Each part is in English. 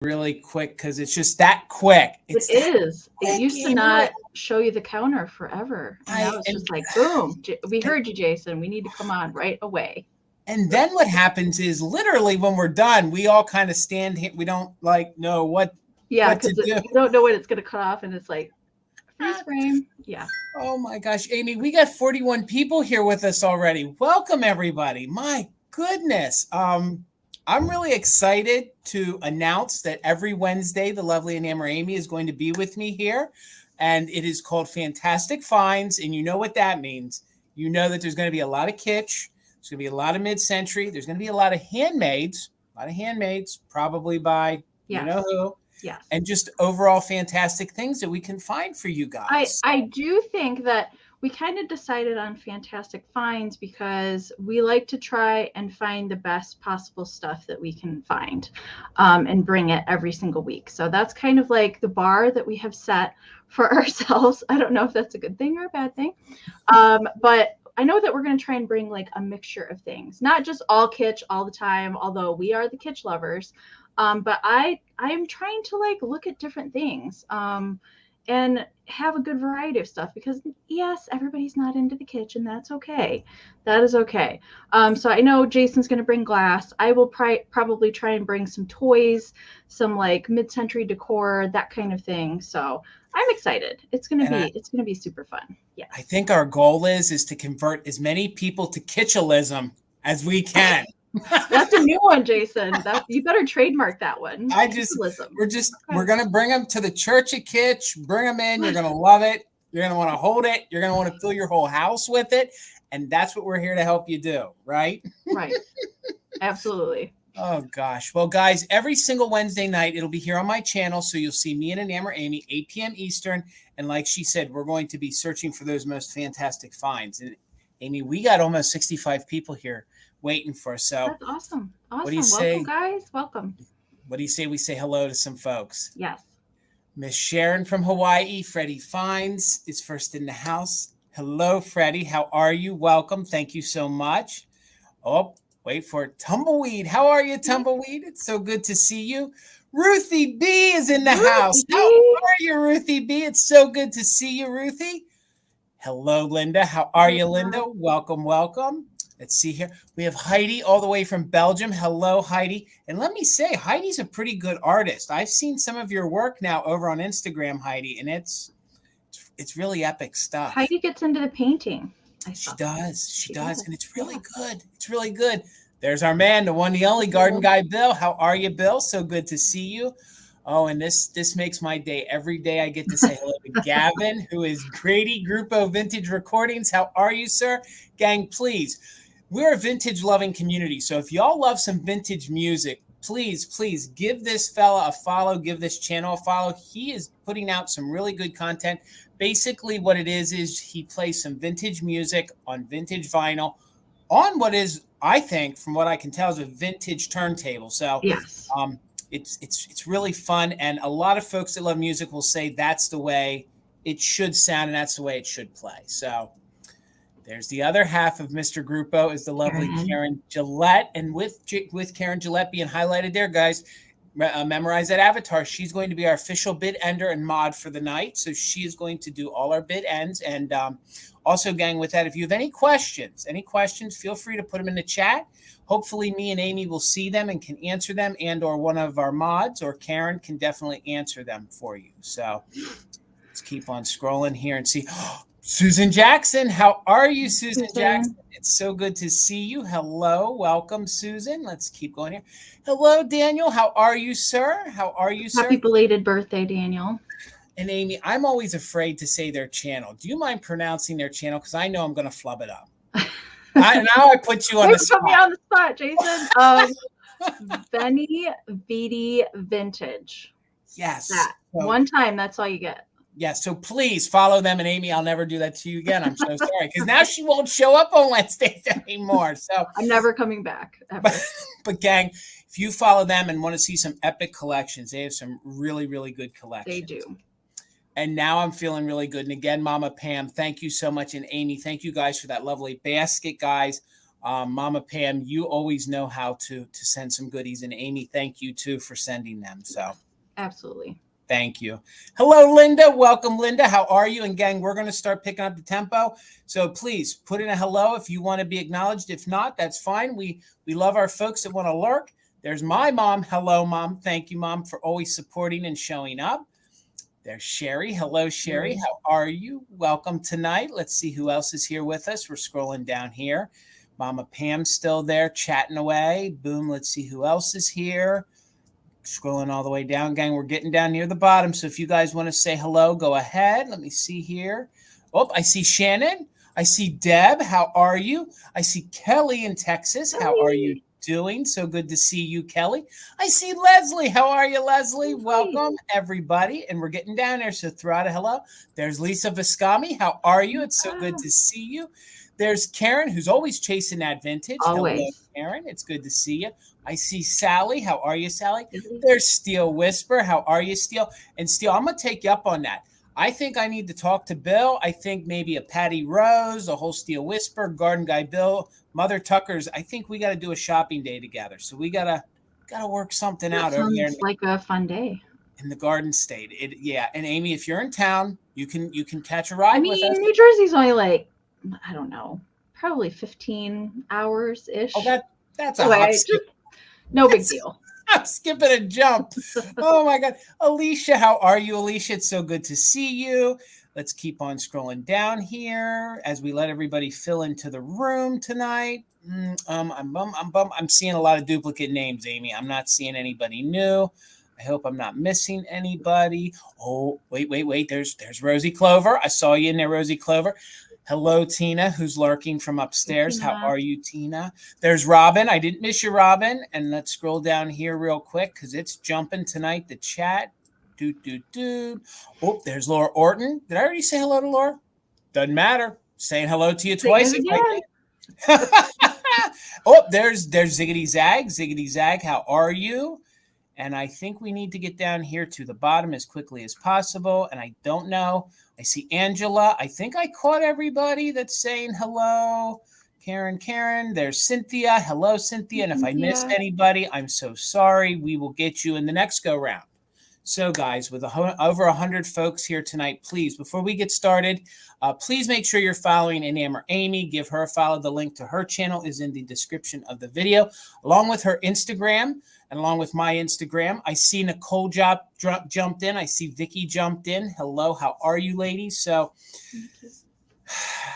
really quick because it's just that quick. It is. It used to not show you the counter forever. And now it's just like, boom. We heard you, Jason. We need to come on right away. And then what happens is literally when we're done, we all kind of stand here. We don't know what because you don't know when it's going to cut off. And it's like, freeze frame. Yeah. Oh my gosh, Amy, we got 41 people here with us already. Welcome, everybody. My goodness. I'm really excited to announce that every Wednesday, the lovely Enamor Amie is going to be with me here. And it is called Fantastic Finds. And you know what that means. You know that there's going to be a lot of kitsch. There's going to be a lot of mid-century. There's going to be a lot of handmaids, probably by you know who. Yes. And just overall fantastic things that we can find for you guys. I do think that we kind of decided on fantastic finds because we like to try and find the best possible stuff that we can find and bring it every single week. So that's kind of like the bar that we have set for ourselves. I don't know if that's a good thing or a bad thing, but I know that we're going to try and bring like a mixture of things, not just all kitsch all the time, although we are the kitsch lovers. But I am trying to like look at different things and have a good variety of stuff because yes, everybody's not into the kitchen. That's okay. That is okay. So I know Jason's going to bring glass. I will probably try and bring some toys, some like mid-century decor, that kind of thing. So I'm excited. It's going to be super fun. Yeah. I think our goal is to convert as many people to kitschalism as we can. That's a new one, Jason. You better trademark that one. We're going to bring them to the Church of Kitsch, bring them in. You're going to love it. You're going to want to hold it. You're going to want to fill your whole house with it. And that's what we're here to help you do. Right. Right. Absolutely. Oh gosh. Well, guys, every single Wednesday night, it'll be here on my channel. So you'll see me and Enamor Amie, 8 p.m. Eastern. And like she said, we're going to be searching for those most fantastic finds. And Amy, we got almost 65 people here waiting for us. So that's awesome. What do you say? Welcome, guys. Welcome. What do you say we say hello to some folks? Yes. Miss Sharon from Hawaii, Freddie Finds is first in the house. Hello, Freddie. How are you? Welcome. Thank you so much. Oh, wait for it. Tumbleweed. How are you, Tumbleweed? It's so good to see you. Ruthie B is in the house. How are you, Ruthie B? It's so good to see you, Ruthie. Hello, Linda. How are you, Linda? Welcome, welcome. Let's see here. We have Heidi all the way from Belgium. Hello, Heidi. And let me say, Heidi's a pretty good artist. I've seen some of your work now over on Instagram, Heidi, and it's really epic stuff. Heidi gets into the painting. She does. And it's really good. It's really good. There's our man, the one, the only garden guy, Bill. How are you, Bill? So good to see you. Oh, and this makes my day. Every day I get to say hello to Gavin, who is Grady Grupo Vintage Recordings. How are you, sir? Gang, please. We're a vintage loving community. So if y'all love some vintage music, please give this fella a follow. Give this channel a follow. He is putting out some really good content. Basically what it is he plays some vintage music on vintage vinyl on what is, I think, from what I can tell, is a vintage turntable. So yes. It's really fun. And a lot of folks that love music will say that's the way it should sound and that's the way it should play. So there's the other half of Mr. Grupo is the lovely Karen Gillette. And with Karen Gillette being highlighted there, guys, memorize that avatar. She's going to be our official bid ender and mod for the night. So she is going to do all our bid ends. And also, gang, with that, if you have any questions, feel free to put them in the chat. Hopefully me and Amy will see them and can answer them, and or one of our mods or Karen can definitely answer them for you. So let's keep on scrolling here and see. Susan Jackson, how are you, Susan Jackson? It's so good to see you. Hello, welcome, Susan. Let's keep going here. Hello, Daniel. How are you, sir? Happy belated birthday, Daniel. And Amy, I'm always afraid to say their channel. Do you mind pronouncing their channel? Because I know I'm going to flub it up. Now I put you on the spot. Put me on the spot, Jason. Benny Beatty Vintage. Yes. One time, that's all you get. Yes, so please follow them. And Amy, I'll never do that to you again. I'm so sorry. Because now she won't show up on Wednesdays anymore. So I'm never coming back. Ever. But gang, if you follow them and want to see some epic collections, they have some really, really good collections. They do. And now I'm feeling really good. And again, Mama Pam, thank you so much. And Amy, thank you guys for that lovely basket, guys. Mama Pam, you always know how to send some goodies. And Amy, thank you too for sending them. So Absolutely. thank you. Hello, Linda. Welcome, Linda. How are you? And gang, we're going to start picking up the tempo. So please put in a hello if you want to be acknowledged. If not, that's fine. We love our folks that want to lurk. There's my mom. Hello, Mom. Thank you, Mom, for always supporting and showing up. There's Sherry. Hello, Sherry. How are you? Welcome tonight. Let's see who else is here with us. We're scrolling down here. Mama Pam's still there chatting away. Boom. Let's see who else is here. Scrolling all the way down, gang. We're getting down near the bottom. So if you guys want to say hello, go ahead. Let me see here. Oh, I see Shannon. I see Deb. How are you? I see Kelly in Texas. How are you doing? So good to see you, Kelly. I see Leslie. How are you, Leslie? Welcome, everybody. And we're getting down there. So throw out a hello. There's Lisa Viscami. How are you? It's so good to see you. There's Karen, who's always chasing that vintage. Always. Hello, Karen. It's good to see you. I see Sally. How are you, Sally? There's Steel Whisper. How are you, Steel? And Steel, I'm going to take you up on that. I think I need to talk to Bill. I think maybe a Patty Rose, a whole Steel Whisper, Garden Guy Bill, Mother Tucker's. I think we got to do a shopping day together. So we gotta work something out over there. Sounds like a fun day. In the Garden State. Yeah. And Amy, if you're in town, you can catch a ride with us. New Jersey's only like, I don't know, probably 15 hours-ish. Oh, that's a hop skip. No big deal. I'm skipping a jump. Oh, my God. Alicia, how are you, Alicia? It's so good to see you. Let's keep on scrolling down here as we let everybody fill into the room tonight. I'm seeing a lot of duplicate names, Amy. I'm not seeing anybody new. I hope I'm not missing anybody. Oh, wait. There's Rosie Clover. I saw you in there, Rosie Clover. Hello, Tina, who's lurking from upstairs. How are you, Tina? There's Robin. I didn't miss you, Robin. And let's scroll down here real quick because it's jumping tonight, the chat. Oh, there's Laura Orton. Did I already say hello to Laura? Doesn't matter. Saying hello to you twice. Oh, there's Ziggity Zag. Ziggity Zag, how are you? And I think we need to get down here to the bottom as quickly as possible. And I don't know. I see Angela. I think I caught everybody that's saying hello. Karen. There's Cynthia. Hello, Cynthia. And if I missed anybody, I'm so sorry. We will get you in the next go round. So, guys, with over 100 folks here tonight, please, before we get started, please make sure you're following Enamor Amie. Give her a follow. The link to her channel is in the description of the video, along with her Instagram and along with my Instagram. I see Nicole jumped in. I see Vicky jumped in. Hello, how are you, ladies? So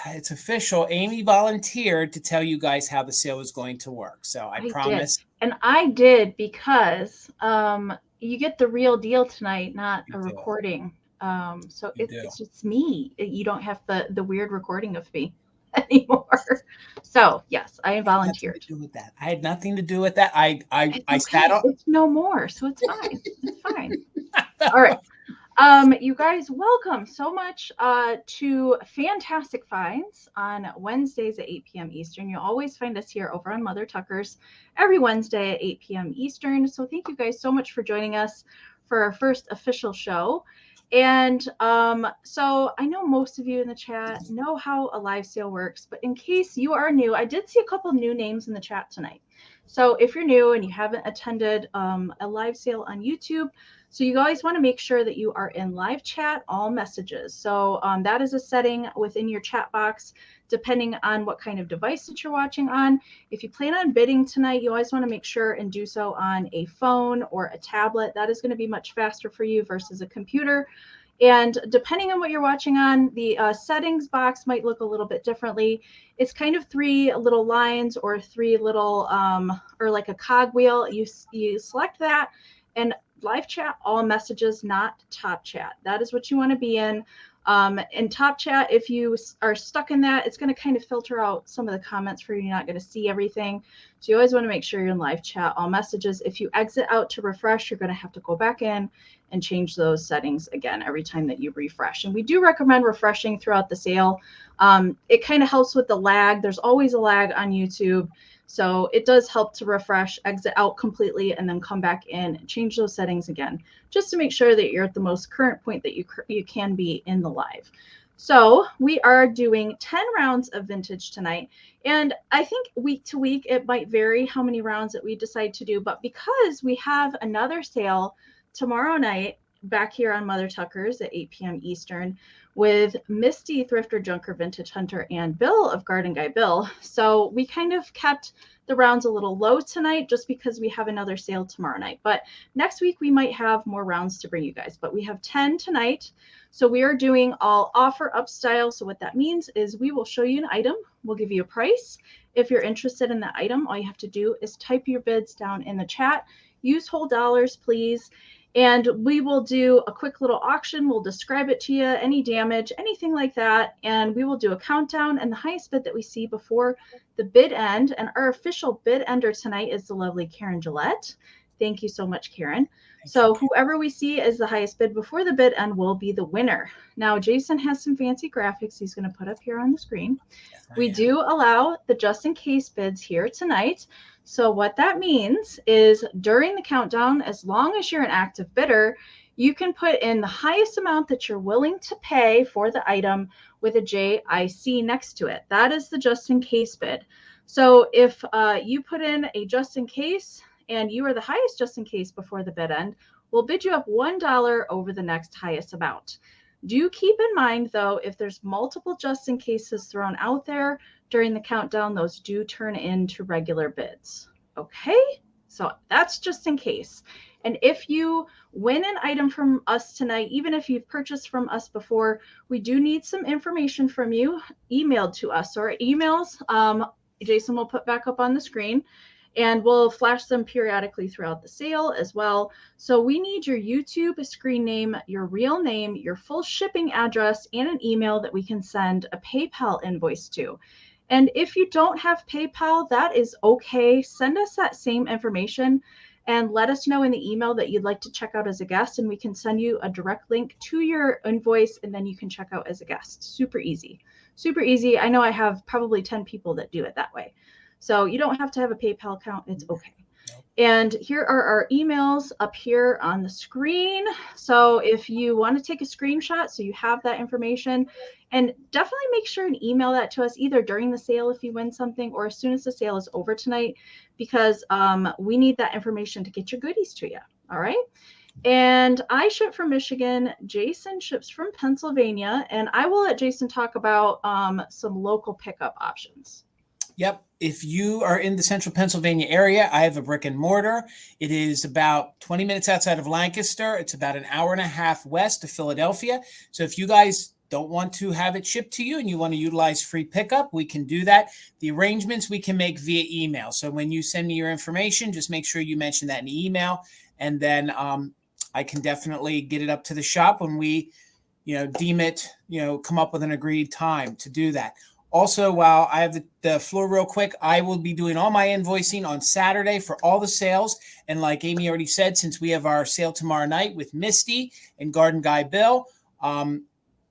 it's official. Amy volunteered to tell you guys how the sale is going to work. So I promise. Did. And I did because you get the real deal tonight, not a recording. So it's just me. You don't have the weird recording of me anymore. So yes, I volunteered. I had nothing to do with that. I sat on. It's no more, so it's fine. It's fine. All right. You guys, welcome so much to Fantastic Finds on Wednesdays at 8 p.m. Eastern. You'll always find us here over on Mother Tucker's every Wednesday at 8 p.m. Eastern. So thank you guys so much for joining us for our first official show. And so I know most of you in the chat know how a live sale works, but in case you are new, I did see a couple new names in the chat tonight. So if you're new and you haven't attended a live sale on YouTube, so you guys want to make sure that you are in live chat, all messages. So that is a setting within your chat box, depending on what kind of device that you're watching on. If you plan on bidding tonight, you always want to make sure and do so on a phone or a tablet. That is going to be much faster for you versus a computer. And depending on what you're watching on, the settings box might look a little bit differently. It's kind of three little lines or three little, or like a cogwheel. You select that and live chat, all messages, not top chat. That is what you want to be in. In top chat, if you are stuck in that, it's going to kind of filter out some of the comments for you. You're not going to see everything. So you always want to make sure you're in live chat, all messages. If you exit out to refresh, you're going to have to go back in and change those settings again every time that you refresh. And we do recommend refreshing throughout the sale. It kind of helps with the lag. There's always a lag on YouTube. So it does help to refresh, exit out completely, and then come back in and change those settings again, just to make sure that you're at the most current point that you can be in the live. So we are doing 10 rounds of vintage tonight. And I think week to week, it might vary how many rounds that we decide to do. But because we have another sale tomorrow night back here on Mother Tucker's at 8 p.m. Eastern with Misty, Thrifter, Junker, Vintage Hunter, and Bill of Garden Guy Bill. So we kind of kept the rounds a little low tonight just because we have another sale tomorrow night. But next week, we might have more rounds to bring you guys. But we have 10 tonight. So we are doing all offer up style. So what that means is we will show you an item. We'll give you a price. If you're interested in that item, all you have to do is type your bids down in the chat. Use whole dollars, please. And we will do a quick little auction. We'll describe it to you, any damage, anything like that. And we will do a countdown, and the highest bid that we see before the bid end. And our official bid ender tonight is the lovely Karen Gillette. Thank you so much, Karen. So whoever we see as the highest bid before the bid end will be the winner. Now, Jason has some fancy graphics he's going to put up here on the screen. We do allow the just in case bids here tonight. So what that means is during the countdown, as long as you're an active bidder, you can put in the highest amount that you're willing to pay for the item with a JIC next to it. That is the just in case bid. So if you put in a just in case and you are the highest just in case before the bid end, we'll bid you up $1 over the next highest amount. Do keep in mind, though, if there's multiple just in cases thrown out there during the countdown, those do turn into regular bids. Okay, so that's just in case. And if you win an item from us tonight, even if you've purchased from us before, we do need some information from you emailed to us. So our emails, Jason will put back up on the screen. And we'll flash them periodically throughout the sale as well. So we need your YouTube screen name, your real name, your full shipping address, and an email that we can send a PayPal invoice to. And if you don't have PayPal, that is okay. Send us that same information and let us know in the email that you'd like to check out as a guest, and we can send you a direct link to your invoice, and then you can check out as a guest. Super easy. Super easy. I know I have probably 10 people that do it that way. So you don't have to have a PayPal account. It's okay. And here are our emails up here on the screen. So if you want to take a screenshot so you have that information, and definitely make sure and email that to us either during the sale if you win something or as soon as the sale is over tonight, because we need that information to get your goodies to you. All right. And I ship from Michigan. Jason ships from Pennsylvania. And I will let Jason talk about some local pickup options. Yep. If you are in the central Pennsylvania area, I have a brick and mortar. It is about 20 minutes outside of Lancaster. It's about an hour and a half west of Philadelphia. So if you guys don't want to have it shipped to you and you want to utilize free pickup, we can do that. The arrangements we can make via email. So when you send me your information, just make sure you mention that in the email. And then I can definitely get it up to the shop when we, deem it, come up with an agreed time to do that. Also, while I have the floor real quick, I will be doing all my invoicing on Saturday for all the sales. And like Amy already said, since we have our sale tomorrow night with Misty and Garden Guy Bill,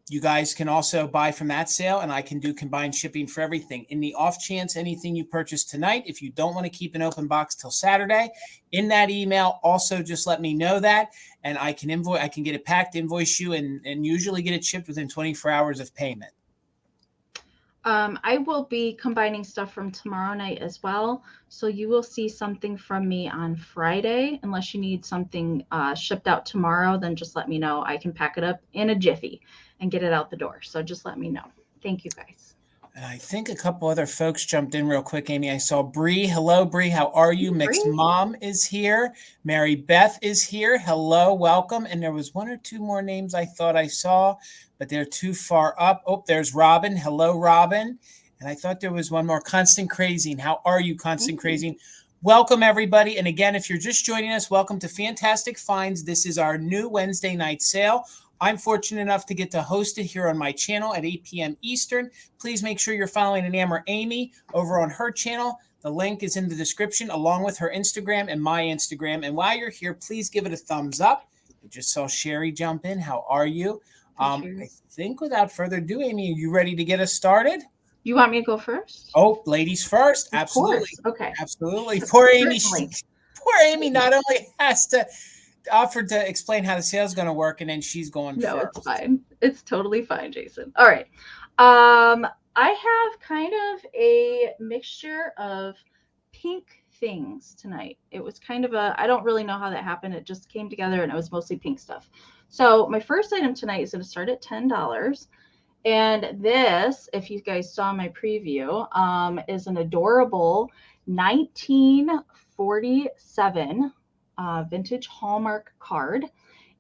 you guys can also buy from that sale, and I can do combined shipping for everything. In the off chance anything you purchase tonight, if you don't want to keep an open box till Saturday, in that email, also just let me know that, and I can get it packed, invoice you, and usually get it shipped within 24 hours of payment. I will be combining stuff from tomorrow night as well. So you will see something from me on Friday. Unless you need something shipped out tomorrow, then just let me know. I can pack it up in a jiffy and get it out the door. So just let me know. Thank you, guys. And I think a couple other folks jumped in real quick, Amy. I saw Bree. Hello, Bree. How are you? Mixed Mom is here. Mary Beth is here. Hello, welcome. And there was one or two more names I thought I saw, but they're too far up. Oh, there's Robin. Hello, Robin. And I thought there was one more. Constant Crazing. How are you, Constant Crazing? Welcome, everybody. And again, if you're just joining us, welcome to Fantastic Finds. This is our new Wednesday night sale. I'm fortunate enough to get to host it here on my channel at 8 p.m. Eastern. Please make sure you're following Enamor Amie over on her channel. The link is in the description along with her Instagram and my Instagram. And while you're here, please give it a thumbs up. I just saw Sherry jump in. How are you? I think without further ado, Amy, are you ready to get us started? You want me to go first? Oh, ladies first. Absolutely. Okay. Absolutely. Poor Amy. Poor Amy not only has to offered to explain how the sale's going to work, and then she's going No, first. it's fine. It's totally fine, Jason. All right. I have kind of a mixture of pink things tonight. It was kind of I don't really know how that happened. It just came together and it was mostly pink stuff. So my first item tonight is going to start at $10. And this, if you guys saw my preview, is an adorable 1947 vintage Hallmark card.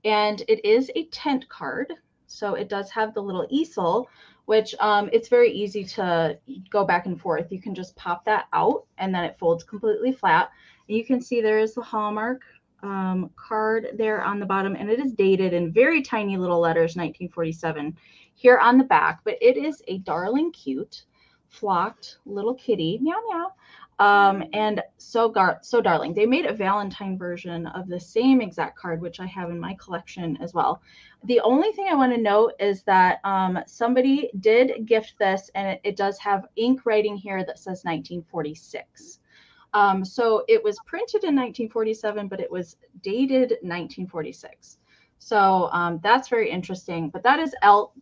And it is a tent card. So it does have the little easel, which it's very easy to go back and forth. You can just pop that out and then it folds completely flat. And you can see there is the Hallmark card there on the bottom, and it is dated in very tiny little letters, 1947, here on the back. But it is a darling cute flocked little kitty, meow meow, and so darling. They made a Valentine version of the same exact card, which I have in my collection as well. The only thing I want to note is that somebody did gift this, and it does have ink writing here that says 1946. So it was printed in 1947, but it was dated 1946. So that's very interesting. But that is all.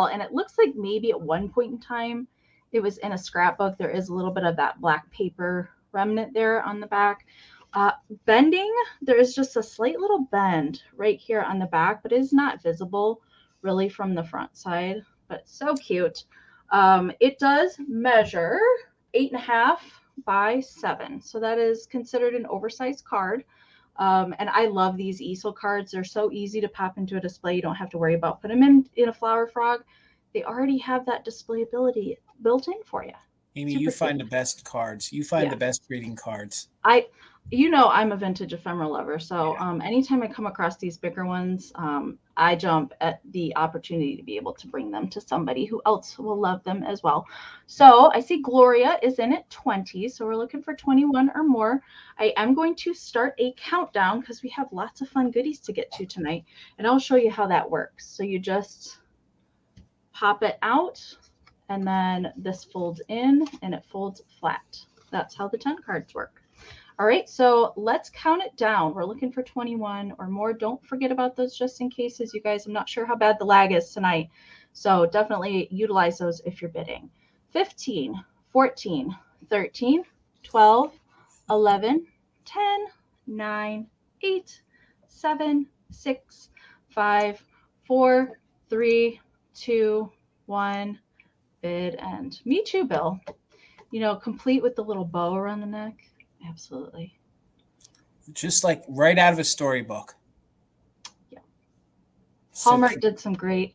And it looks like maybe at one point in time, it was in a scrapbook. There is a little bit of that black paper remnant there on the back. Bending, there is just a slight little bend right here on the back, but it is not visible really from the front side. But so cute. It does measure 8.5 by 7. So that is considered an oversized card. And I love these easel cards. They're so easy to pop into a display. You don't have to worry about putting them in a flower frog. They already have that display ability built in for you. Amy, you find the best cards. You find the best greeting cards. I'm a vintage ephemera lover. So anytime I come across these bigger ones, I jump at the opportunity to be able to bring them to somebody who else will love them as well. So I see Gloria is in at 20. So we're looking for 21 or more. I am going to start a countdown because we have lots of fun goodies to get to tonight. And I'll show you how that works. So you just pop it out, and then this folds in and it folds flat. That's how the 10 cards work. All right, so let's count it down. We're looking for 21 or more. Don't forget about those just in cases, you guys. I'm not sure how bad the lag is tonight, so definitely utilize those if you're bidding. 15, 14, 13, 12, 11, 10, 9, 8, 7, 6, 5, 4, 3, 2, 1. Bid end. Me too, Bill. Complete with the little bow around the neck. Absolutely. Just like right out of a storybook. Yeah. Hallmark did some great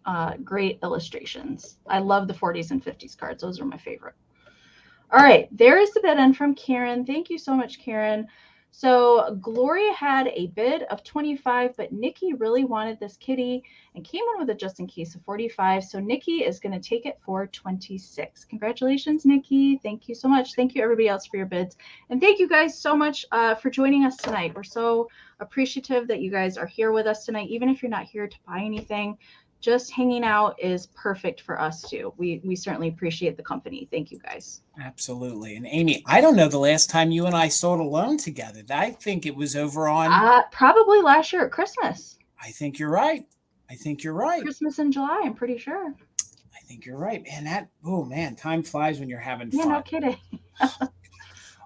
illustrations. I love the 40s and 50s cards. Those are my favorite. All right. There is the bid end from Karen. Thank you so much, Karen. So Gloria had a bid of 25, but Nikki really wanted this kitty and came in with a just in case of 45. So Nikki is going to take it for 26. Congratulations, Nikki. Thank you so much. Thank you, everybody else, for your bids. And thank you guys so much for joining us tonight. We're so appreciative that you guys are here with us tonight. Even if you're not here to buy anything, just hanging out is perfect for us too. We certainly appreciate the company. Thank you guys. Absolutely. And Amy, I don't know the last time you and I sold alone together. I think it was over on probably last year at Christmas. I think you're right. Christmas in July, I'm pretty sure. I think you're right. Man, time flies when you're having fun. Yeah, no kidding.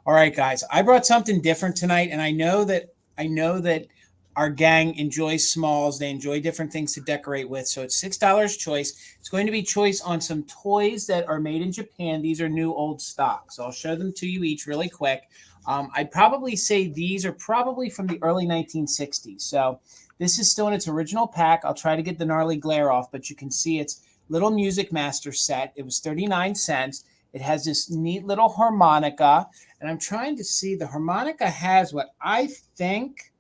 All right, guys. I brought something different tonight, and I know that our gang enjoys smalls. They enjoy different things to decorate with. So it's $6 choice. It's going to be choice on some toys that are made in Japan. These are new old stock. So I'll show them to you each really quick. I'd probably say these are probably from the early 1960s. So this is still in its original pack. I'll try to get the gnarly glare off, but you can see it's little Music Master set. It was 39 cents. It has this neat little harmonica. And I'm trying to see, the harmonica has what I think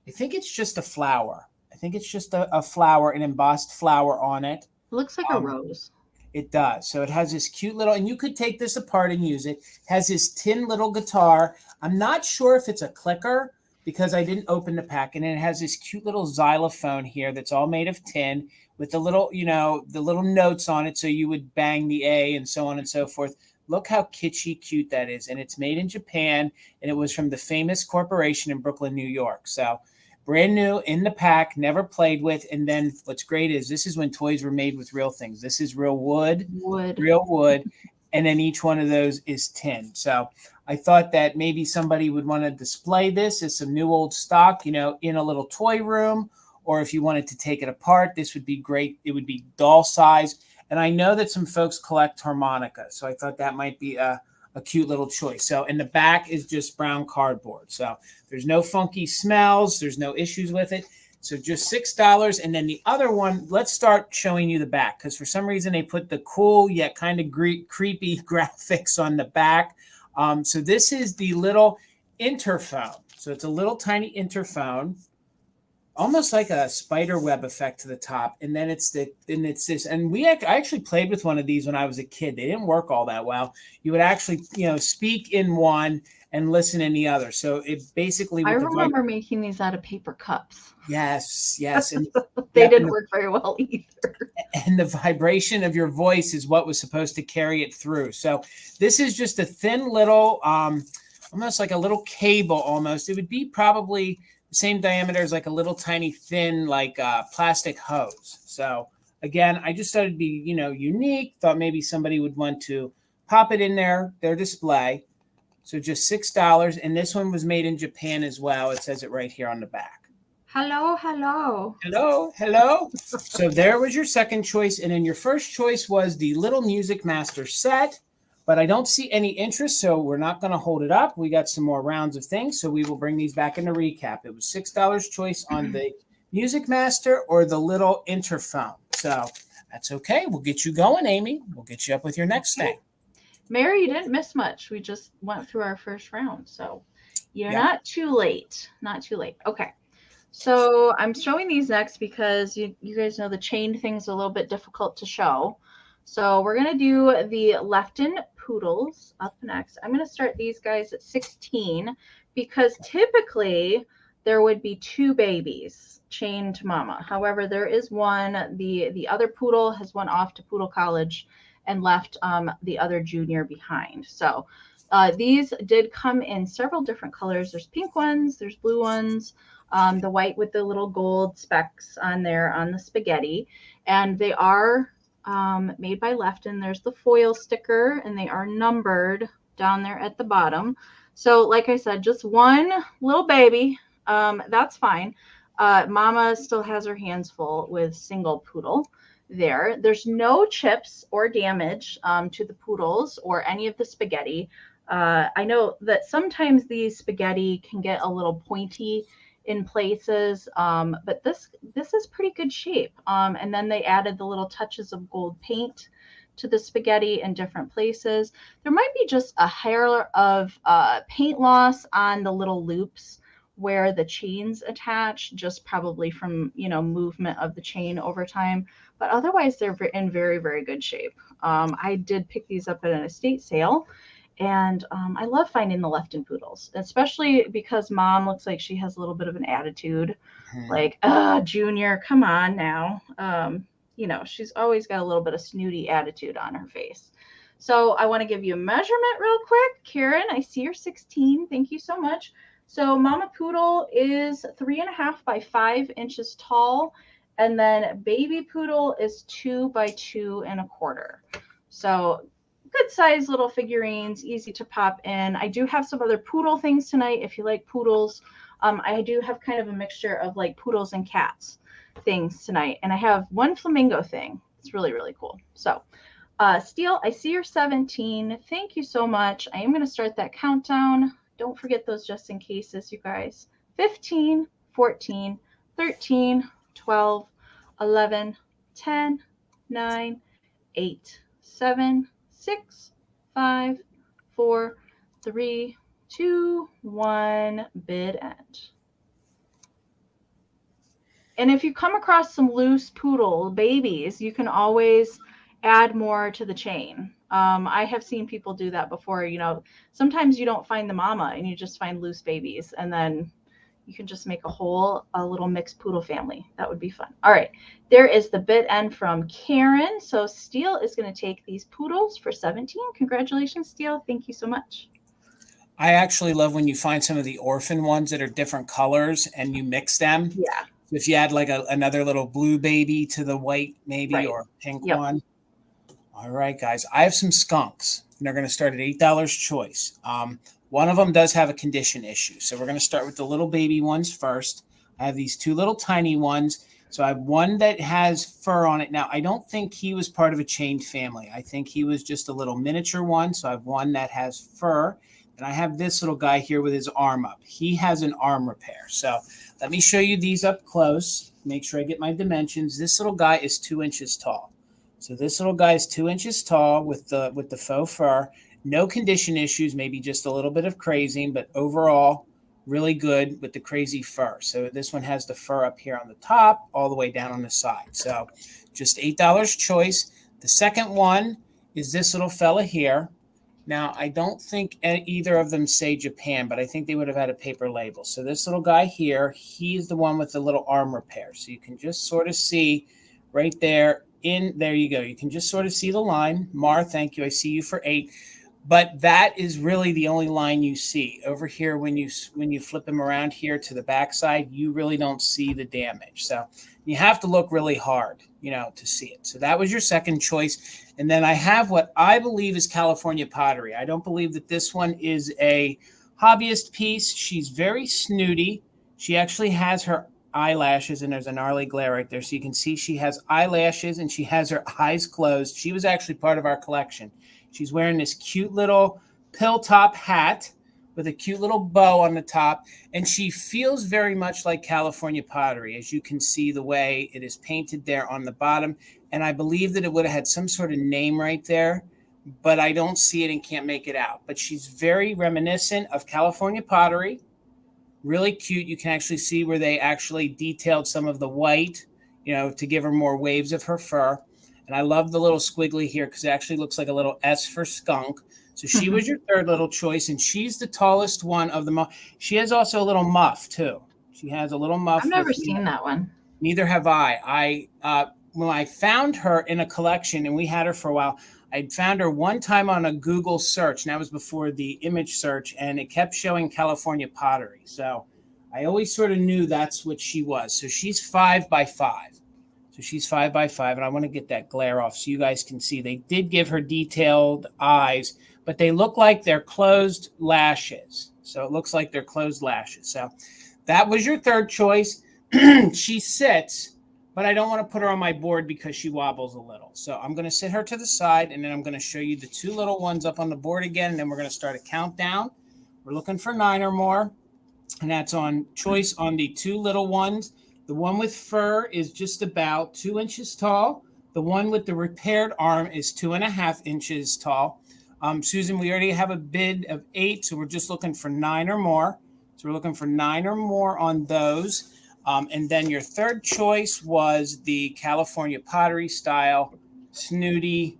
it's just a flower. I think it's just a flower, an embossed flower on it. It looks like a rose. It does. So it has this cute little, and you could take this apart and use it. It has this tin little guitar. I'm not sure if it's a clicker because I didn't open the pack. And then it has this cute little xylophone here that's all made of tin with the little, the little notes on it. So you would bang the A and so on and so forth. Look how kitschy cute that is. And it's made in Japan, and it was from the famous corporation in Brooklyn, New York. So brand new in the pack, never played with. And then what's great is this is when toys were made with real things. This is real wood. Real wood. And then each one of those is tin. So I thought that maybe somebody would want to display this as some new old stock, in a little toy room, or if you wanted to take it apart, this would be great. It would be doll size. And I know that some folks collect harmonica, so I thought that might be a cute little choice. So in the back is just brown cardboard. So there's no funky smells. There's no issues with it. So just $6. And then the other one, let's start showing you the back, because for some reason they put the cool yet kind of creepy graphics on the back. So this is the little interphone. So it's a little tiny interphone, almost like a spider web effect to the top. And then it's this. And I actually played with one of these when I was a kid. They didn't work all that well. You would actually, speak in one and listen in the other. So it basically. I remember making these out of paper cups. Yes. And they didn't work very well either. And the vibration of your voice is what was supposed to carry it through. So this is just a thin little, almost like a little cable almost. It would be probably the same diameter as like a little tiny thin, like plastic hose. So again, I just thought it'd be, unique. Thought maybe somebody would want to pop it in their display. So just $6. And this one was made in Japan as well. It says it right here on the back. Hello. So there was your second choice. And then your first choice was the Little Music Master set. But I don't see any interest, so we're not going to hold it up. We got some more rounds of things, so we will bring these back into recap. It was $6 choice on the Music Master or the little interphone. So that's okay. We'll get you going, Amy. We'll get you up with your next thing. Mary, you didn't miss much. We just went through our first round, so you're not too late. Not too late. Okay. So I'm showing these next because you guys know the chain thing's a little bit difficult to show. So we're going to do the Lefton Poodles up next. I'm going to start these guys at 16 because typically there would be 2 babies chained to mama. However, there is one. The other poodle has went off to Poodle College and left the other junior behind. So these did come in several different colors. There's pink ones, there's blue ones, the white with the little gold specks on there on the spaghetti, and they are made by Lefton. There's the foil sticker, and they are numbered down there at the bottom. So like I said, just one little baby. That's fine. Mama still has her hands full with single poodle there. There's no chips or damage to the poodles or any of the spaghetti. I know that sometimes these spaghetti can get a little pointy in places, but this is pretty good shape. And then they added the little touches of gold paint to the spaghetti in different places. There might be just a hair of paint loss on the little loops where the chains attach, just probably from movement of the chain over time. But otherwise, they're in very, very good shape. I did pick these up at an estate sale. And I love finding the Lefton Poodles, especially because mom looks like she has a little bit of an attitude, like, Junior, come on now. She's always got a little bit of snooty attitude on her face. So I want to give you a measurement real quick. Karen, I see you're 16. Thank you so much. So Mama Poodle is 3.5 by 5 inches tall. And then Baby Poodle is 2 by 2.25. So good size little figurines, easy to pop in. I do have some other poodle things tonight. If you like poodles, I do have kind of a mixture of like poodles and cats things tonight. And I have one flamingo thing. It's really, really cool. So Steele, I see you're 17. Thank you so much. I am going to start that countdown. Don't forget those just in cases, you guys. 15, 14, 13, 12, 11, 10, 9, 8, 7, 6, 5, 4, 3, 2, 1, bid end. And if you come across some loose poodle babies, you can always add more to the chain. I have seen people do that before. Sometimes you don't find the mama and you just find loose babies, and then you can just make a little mixed poodle family. That would be fun. All right. There is the bid end from Karen. So Steele is going to take these poodles for 17. Congratulations, Steele. Thank you so much. I actually love when you find some of the orphan ones that are different colors and you mix them. Yeah. If you add like another little blue baby to the white, maybe, Right. or pink Yep. one. All right, guys. I have some skunks, and they're going to start at $8 choice. One of them does have a condition issue. So we're going to start with the little baby ones first. I have these two little tiny ones. So I have one that has fur on it. Now, I don't think he was part of a chained family. I think he was just a little miniature one. So I have one that has fur. And I have this little guy here with his arm up. He has an arm repair. So let me show you these up close. Make sure I get my dimensions. This little guy is 2 inches tall. So this little guy is 2 inches tall with the faux fur. No condition issues, maybe just a little bit of crazing, but overall really good with the crazy fur. So this one has the fur up here on the top, all the way down on the side. So just $8 choice. The second one is this little fella here. Now, I don't think either of them say Japan, but I think they would have had a paper label. So this little guy here, he's the one with the little arm repair. So you can just sort of see right there. There you go. You can just sort of see the line. Mar, thank you. I see you for 8. But that is really the only line you see. Over here, when you flip them around here to the backside, you really don't see the damage. So you have to look really hard, to see it. So that was your second choice. And then I have what I believe is California pottery. I don't believe that this one is a hobbyist piece. She's very snooty. She actually has her eyelashes, and there's a gnarly glare right there. So you can see she has eyelashes and she has her eyes closed. She was actually part of our collection. She's wearing this cute little pill top hat with a cute little bow on the top. And she feels very much like California pottery, as you can see the way it is painted there on the bottom. And I believe that it would have had some sort of name right there, but I don't see it and can't make it out. But she's very reminiscent of California pottery. Really cute. You can actually see where they actually detailed some of the white, to give her more waves of her fur. And I love the little squiggly here because it actually looks like a little S for skunk. So she was your third little choice, and she's the tallest one of them all. She has also a little muff, too. She has a little muff. I've never seen that one. Neither have I. When I found her in a collection, and we had her for a while, I found her one time on a Google search, and that was before the image search, and it kept showing California pottery. So I always sort of knew that's what she was. So she's 5 by 5. So she's 5 by 5, and I want to get that glare off so you guys can see. They did give her detailed eyes, but they look like they're closed lashes. So it looks like they're closed lashes. So that was your third choice. She sits, but I don't want to put her on my board because she wobbles a little. So I'm going to sit her to the side, and then I'm going to show you the two little ones up on the board again, and then we're going to start a countdown. We're looking for 9 or more, and that's on choice on the two little ones. The one with fur is just about 2 inches tall. The one with the repaired arm is 2.5 inches tall. Susan, we already have a bid of 8, so we're just looking for 9 or more. So we're looking for 9 or more on those. And then your third choice was the California pottery style snooty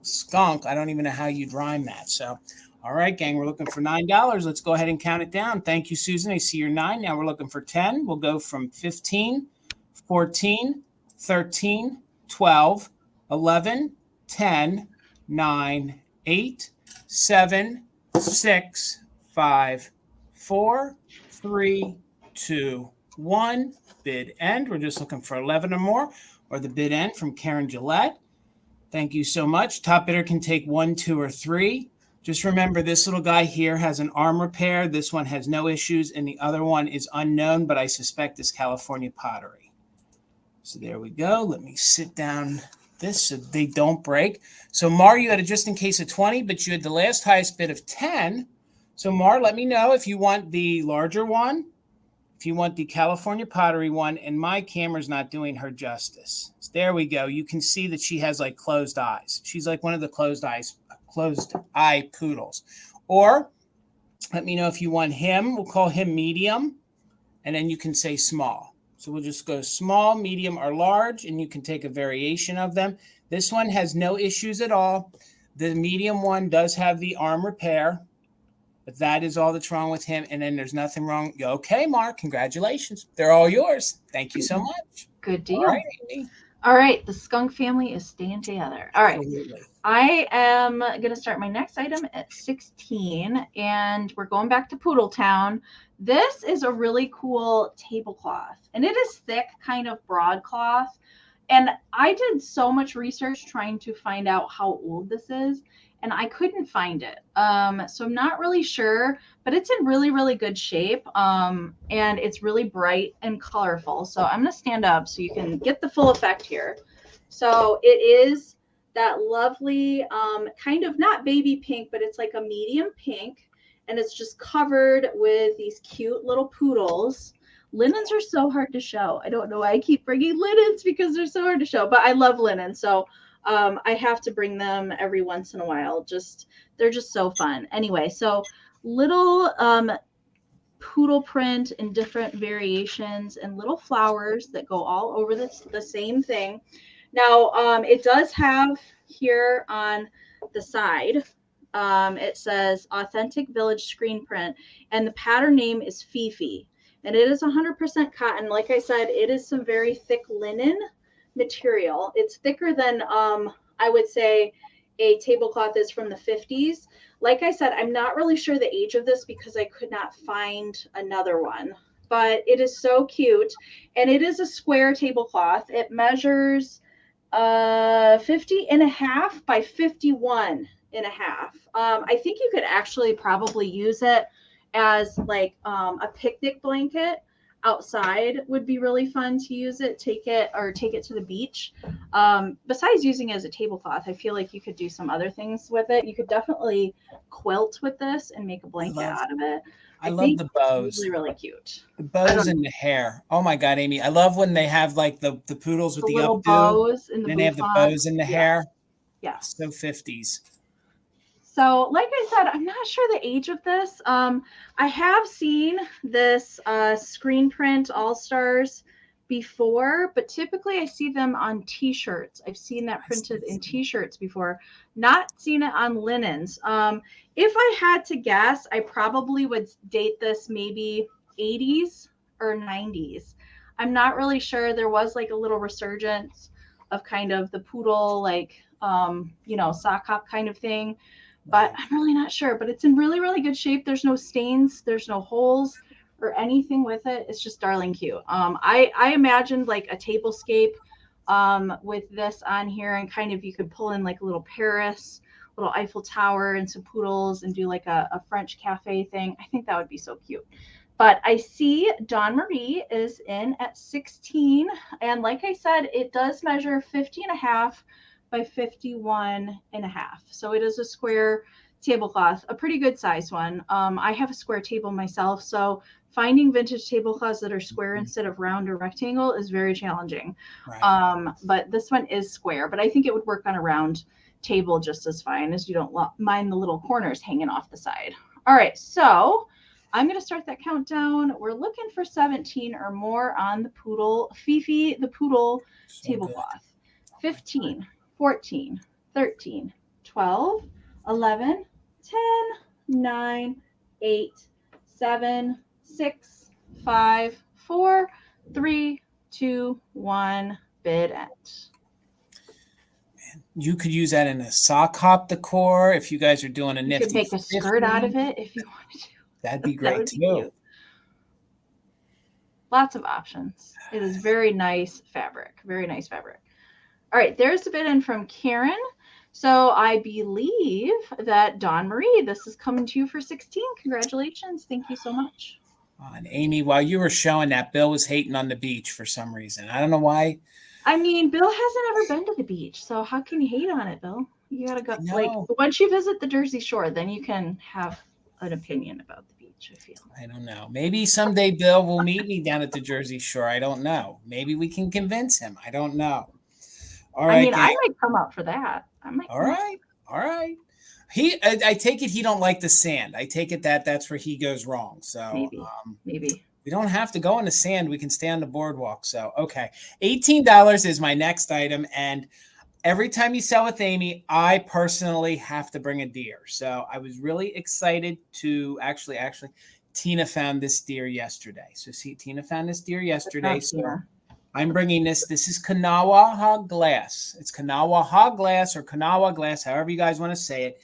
skunk. I don't even know how you'd rhyme that. So, all right, gang, we're looking for $9. Let's go ahead and count it down. Thank you, Susan. I see your 9. Now we're looking for 10. We'll go from 15, 14, 13, 12, 11, 10, 9, 8, 7, 6, 5, 4, 3, 2, 1. Bid end. We're just looking for 11 or more, or the bid end from Karen Gillette. Thank you so much. Top bidder can take 1, 2, or 3. Just remember, this little guy here has an arm repair. This one has no issues, and the other one is unknown, but I suspect is California pottery. So there we go. Let me sit down this so they don't break. So Mar, you had a just in case of 20, but you had the last highest bid of 10. So Mar, let me know if you want the larger one, if you want the California pottery one, and my camera's not doing her justice. So there we go. You can see that she has like closed eyes. She's like one of the closed eye poodles. Or let me know if you want him. We'll call him medium, and then you can say small. So we'll just go small, medium, or large, and you can take a variation of them. This one has no issues at all. The medium one does have the arm repair, but that is all that's wrong with him. And then there's nothing wrong. Okay, Mark, congratulations. They're all yours. Thank you so much. Good deal. All right, Amy. All right, the skunk family is staying together. All right. Absolutely. I am going to start my next item at 16, and we're going back to Poodle Town. This is a really cool tablecloth, and it is thick, kind of broadcloth. And I did so much research trying to find out how old this is, and I couldn't find it. So I'm not really sure, but it's in really, really good shape. And it's really bright and colorful. So I'm going to stand up so you can get the full effect here. So it is that lovely kind of not baby pink, but it's like a medium pink. And it's just covered with these cute little poodles. Linens are so hard to show. I don't know why I keep bringing linens because they're so hard to show, but I love linen. So I have to bring them every once in a while. They're just so fun. Anyway, so little poodle print in different variations and little flowers that go all over the same thing. Now, it does have here on the side, it says Authentic Village Screen Print, and the pattern name is Fifi. And it is 100% cotton. Like I said, it is some very thick linen material. It's thicker than I would say a tablecloth is from the 50s. Like I said, I'm not really sure the age of this because I could not find another one. But it is so cute. And it is a square tablecloth. It measures 50 and a half by 51 and a half. I think you could actually probably use it as like a picnic blanket outside would be really fun to use it. Take it to the beach. Besides using it as a tablecloth, I feel like you could do some other things with it. You could definitely quilt with this and make a blanket out of it. I love the bows. It's really, really cute. The bows and the hair. Oh my God, Amy. I love when they have like the poodles with the little updo. Bows and then they have the bows in the hair. Yeah. So 50s. So like I said, I'm not sure the age of this. I have seen this screen print All-Stars before, but typically I see them on t-shirts. I've seen that printed in t-shirts before, not seen it on linens. If I had to guess, I probably would date this maybe 80s or 90s. I'm not really sure. There was like a little resurgence of kind of the poodle, like, sock hop kind of thing. But I'm really not sure. But it's in really, really good shape. There's no stains. There's no holes or anything with it. It's just darling cute. I imagined like a tablescape with this on here, and kind of you could pull in like a little Paris, little Eiffel Tower and some poodles and do like a French cafe thing. I think that would be so cute. But I see Dawn Marie is in at 16. And like I said, it does measure 50 and a half by 51 and a half. So it is a square tablecloth, a pretty good size one. I have a square table myself, so finding vintage tablecloths that are square instead of round or rectangle is very challenging. Right. But this one is square, but I think it would work on a round table just as fine, as you don't mind the little corners hanging off the side. All right, so I'm going to start that countdown. We're looking for 17 or more on the Fifi the Poodle tablecloth. 15. 14, 13, 12, 11, 10, 9, 8, 7, 6, 5, 4, 3, 2, 1, bid end. You could use that in a sock hop decor if you guys are doing a nifty. You could make a skirt out of it if you wanted to. That'd be great too. Lots of options. It is very nice fabric. Very nice fabric. All right, there's the bid in from Karen. So I believe that Dawn Marie, this is coming to you for 16. Congratulations. Thank you so much. And Amy, while you were showing that, Bill was hating on the beach for some reason. I don't know why. I mean, Bill hasn't ever been to the beach, so how can you hate on it, Bill? You got to go. Like, once you visit the Jersey Shore, then you can have an opinion about the beach, I feel. I don't know. Maybe someday Bill will meet me down at the Jersey Shore. I don't know. Maybe we can convince him. I don't know. All right. I mean, I might come up for that. All right. I take it he don't like the sand. I take it that's where he goes wrong. So maybe we don't have to go on the sand. We can stay on the boardwalk. So okay, $18 is my next item, and every time you sell with Amy, I personally have to bring a deer. So I was really excited to actually. Tina found this deer yesterday. So see, Tina found this deer yesterday. So I'm bringing this. This is Kanawha glass. It's Kanawha glass or Kanawha glass, however you guys want to say it.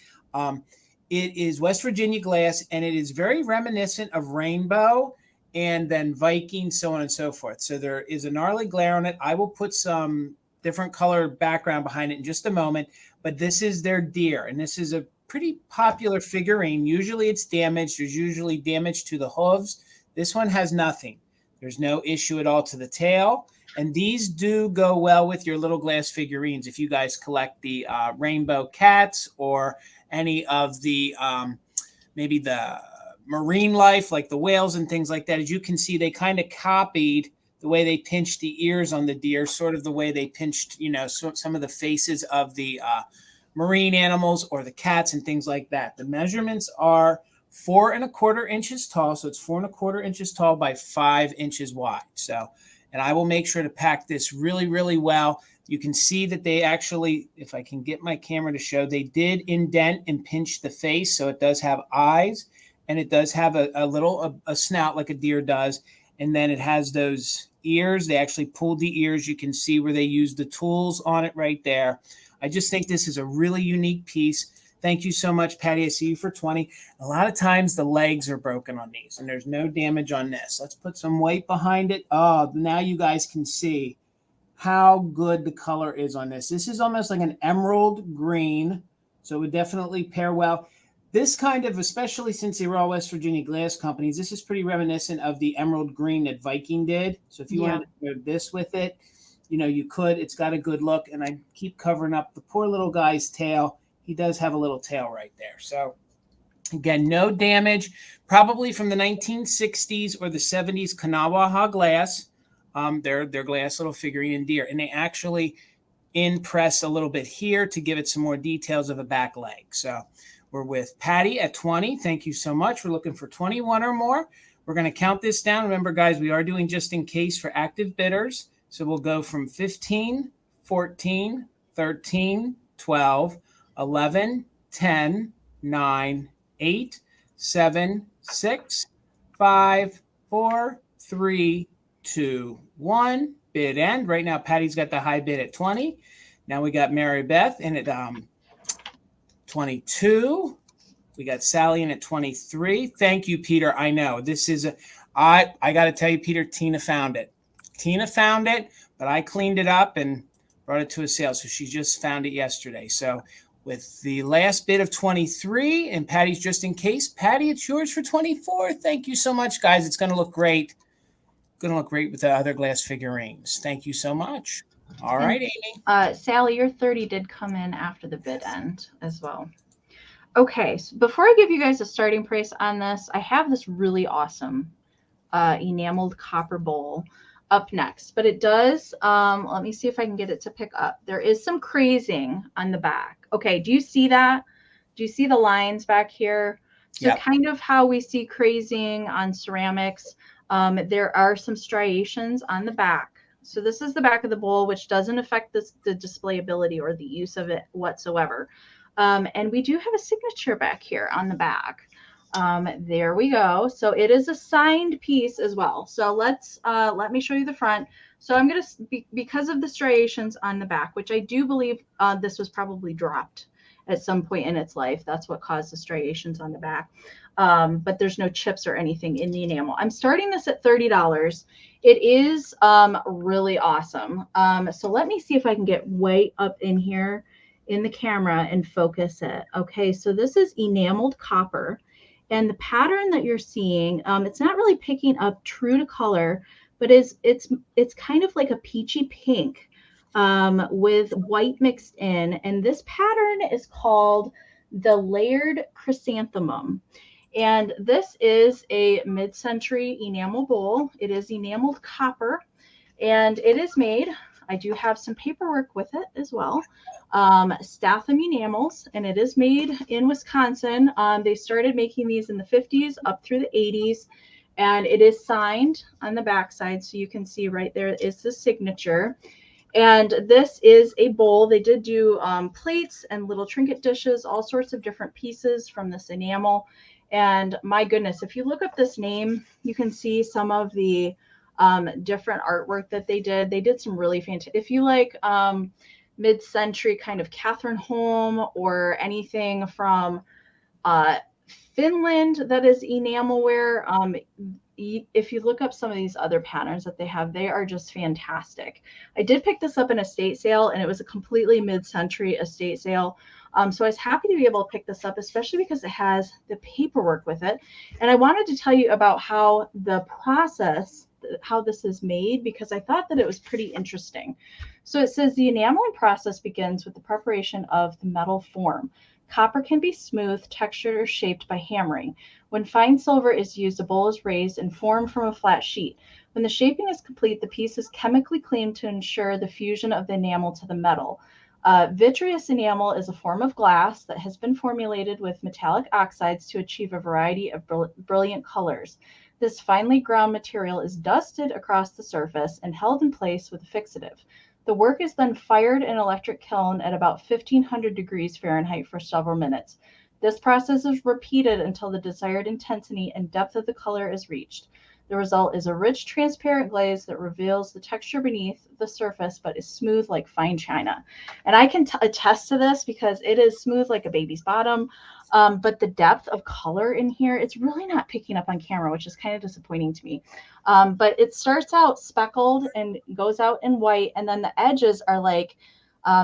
It is West Virginia glass, and it is very reminiscent of rainbow and then Viking, so on and so forth. So there is a gnarly glare on it. I will put some different color background behind it in just a moment, but this is their deer, and this is a pretty popular figurine. Usually it's damaged. There's usually damage to the hooves. This one has nothing. There's no issue at all to the tail. And these do go well with your little glass figurines. If you guys collect the rainbow cats or any of the maybe the marine life, like the whales and things like that, as you can see, they kind of copied the way they pinched the ears on the deer, sort of the way they pinched, some of the faces of the marine animals or the cats and things like that. The measurements are 4 1/4 inches tall. So it's 4 1/4 inches tall by 5 inches wide. So, and I will make sure to pack this really, really well. You can see that they actually, if I can get my camera to show, they did indent and pinch the face. So it does have eyes, and it does have a little snout like a deer does. And then it has those ears. They actually pulled the ears. You can see where they used the tools on it right there. I just think this is a really unique piece. Thank you so much, Patty. I see you for 20. A lot of times the legs are broken on these, and there's no damage on this. Let's put some white behind it. Oh, now you guys can see how good the color is on this. This is almost like an emerald green, so it would definitely pair well. This kind of, especially since they were all West Virginia glass companies, this is pretty reminiscent of the emerald green that Viking did. So if you wanted to do this with it, you could. It's got a good look, and I keep covering up the poor little guy's tail. He does have a little tail right there. So again, no damage, probably from the 1960s or the 70s Kanawha glass. Their glass little figurine and deer. And they actually impress a little bit here to give it some more details of a back leg. So we're with Patty at 20. Thank you so much. We're looking for 21 or more. We're going to count this down. Remember, guys, we are doing just in case for active bidders. So we'll go from 15, 14, 13, 12, 11, 10, 9, 8, 7, 6, 5, 4, 3, 2, 1. Bid end. Right now, Patty's got the high bid at 20. Now we got Mary Beth in at 22. We got Sally in at 23. Thank you, Peter. I know this is I got to tell you, Peter, Tina found it. Tina found it, but I cleaned it up and brought it to a sale. So she just found it yesterday. So with the last bid of 23 and Patty's just in case, Patty, it's yours for 24. Thank you so much, guys. It's going to look great. Going to look great with the other glass figurines. Thank you so much. All right, Amy. Sally, your 30 did come in after the bid end as well. Okay, so before I give you guys a starting price on this, I have this really awesome enameled copper bowl up next, but it does, let me see if I can get it to pick up. There is some crazing on the back. Okay, do you see that? Do you see the lines back here? So kind of how we see crazing on ceramics. There are some striations on the back. So this is the back of the bowl, which doesn't affect the displayability or the use of it whatsoever. And we do have a signature back here on the back. There we go. So it is a signed piece as well. So let me show you the front. So I'm going to, because of the striations on the back, which I do believe this was probably dropped at some point in its life. That's what caused the striations on the back. But there's no chips or anything in the enamel. I'm starting this at $30. It is really awesome. So let me see if I can get way up in here in the camera and focus it. Okay, so this is enameled copper. And the pattern that you're seeing, it's not really picking up true to color, but it's kind of like a peachy pink with white mixed in. And this pattern is called the layered chrysanthemum. And this is a mid-century enamel bowl. It is enameled copper, and it is made, I do have some paperwork with it as well, Statham Enamels, and it is made in Wisconsin. They started making these in the 50s up through the 80s, and it is signed on the backside. So you can see right there is the signature. And this is a bowl. They did do plates and little trinket dishes, all sorts of different pieces from this enamel. And my goodness, if you look up this name, you can see some of the different artwork that they did. They did some really fantastic. If you like mid-century kind of Catherine Holm or anything from Finland that is enamelware, if you look up some of these other patterns that they have, they are just fantastic. I did pick this up in a estate sale, and it was a completely mid-century estate sale. So I was happy to be able to pick this up, especially because it has the paperwork with it. And I wanted to tell you about how the process, how this is made, because I thought that it was pretty interesting. So it says the enameling process begins with the preparation of the metal form. Copper can be smooth, textured, or shaped by hammering. When fine silver is used, a bowl is raised and formed from a flat sheet. When the shaping is complete, the piece is chemically cleaned to ensure the fusion of the enamel to the metal. Vitreous enamel is a form of glass that has been formulated with metallic oxides to achieve a variety of brilliant colors. This finely ground material is dusted across the surface and held in place with a fixative. The work is then fired in an electric kiln at about 1500 degrees Fahrenheit for several minutes. This process is repeated until the desired intensity and depth of the color is reached. The result is a rich, transparent glaze that reveals the texture beneath the surface, but is smooth like fine china. And I can attest to this because it is smooth like a baby's bottom. But the depth of color in here, it's really not picking up on camera, which is kind of disappointing to me. But it starts out speckled and goes out in white, and then the edges are like,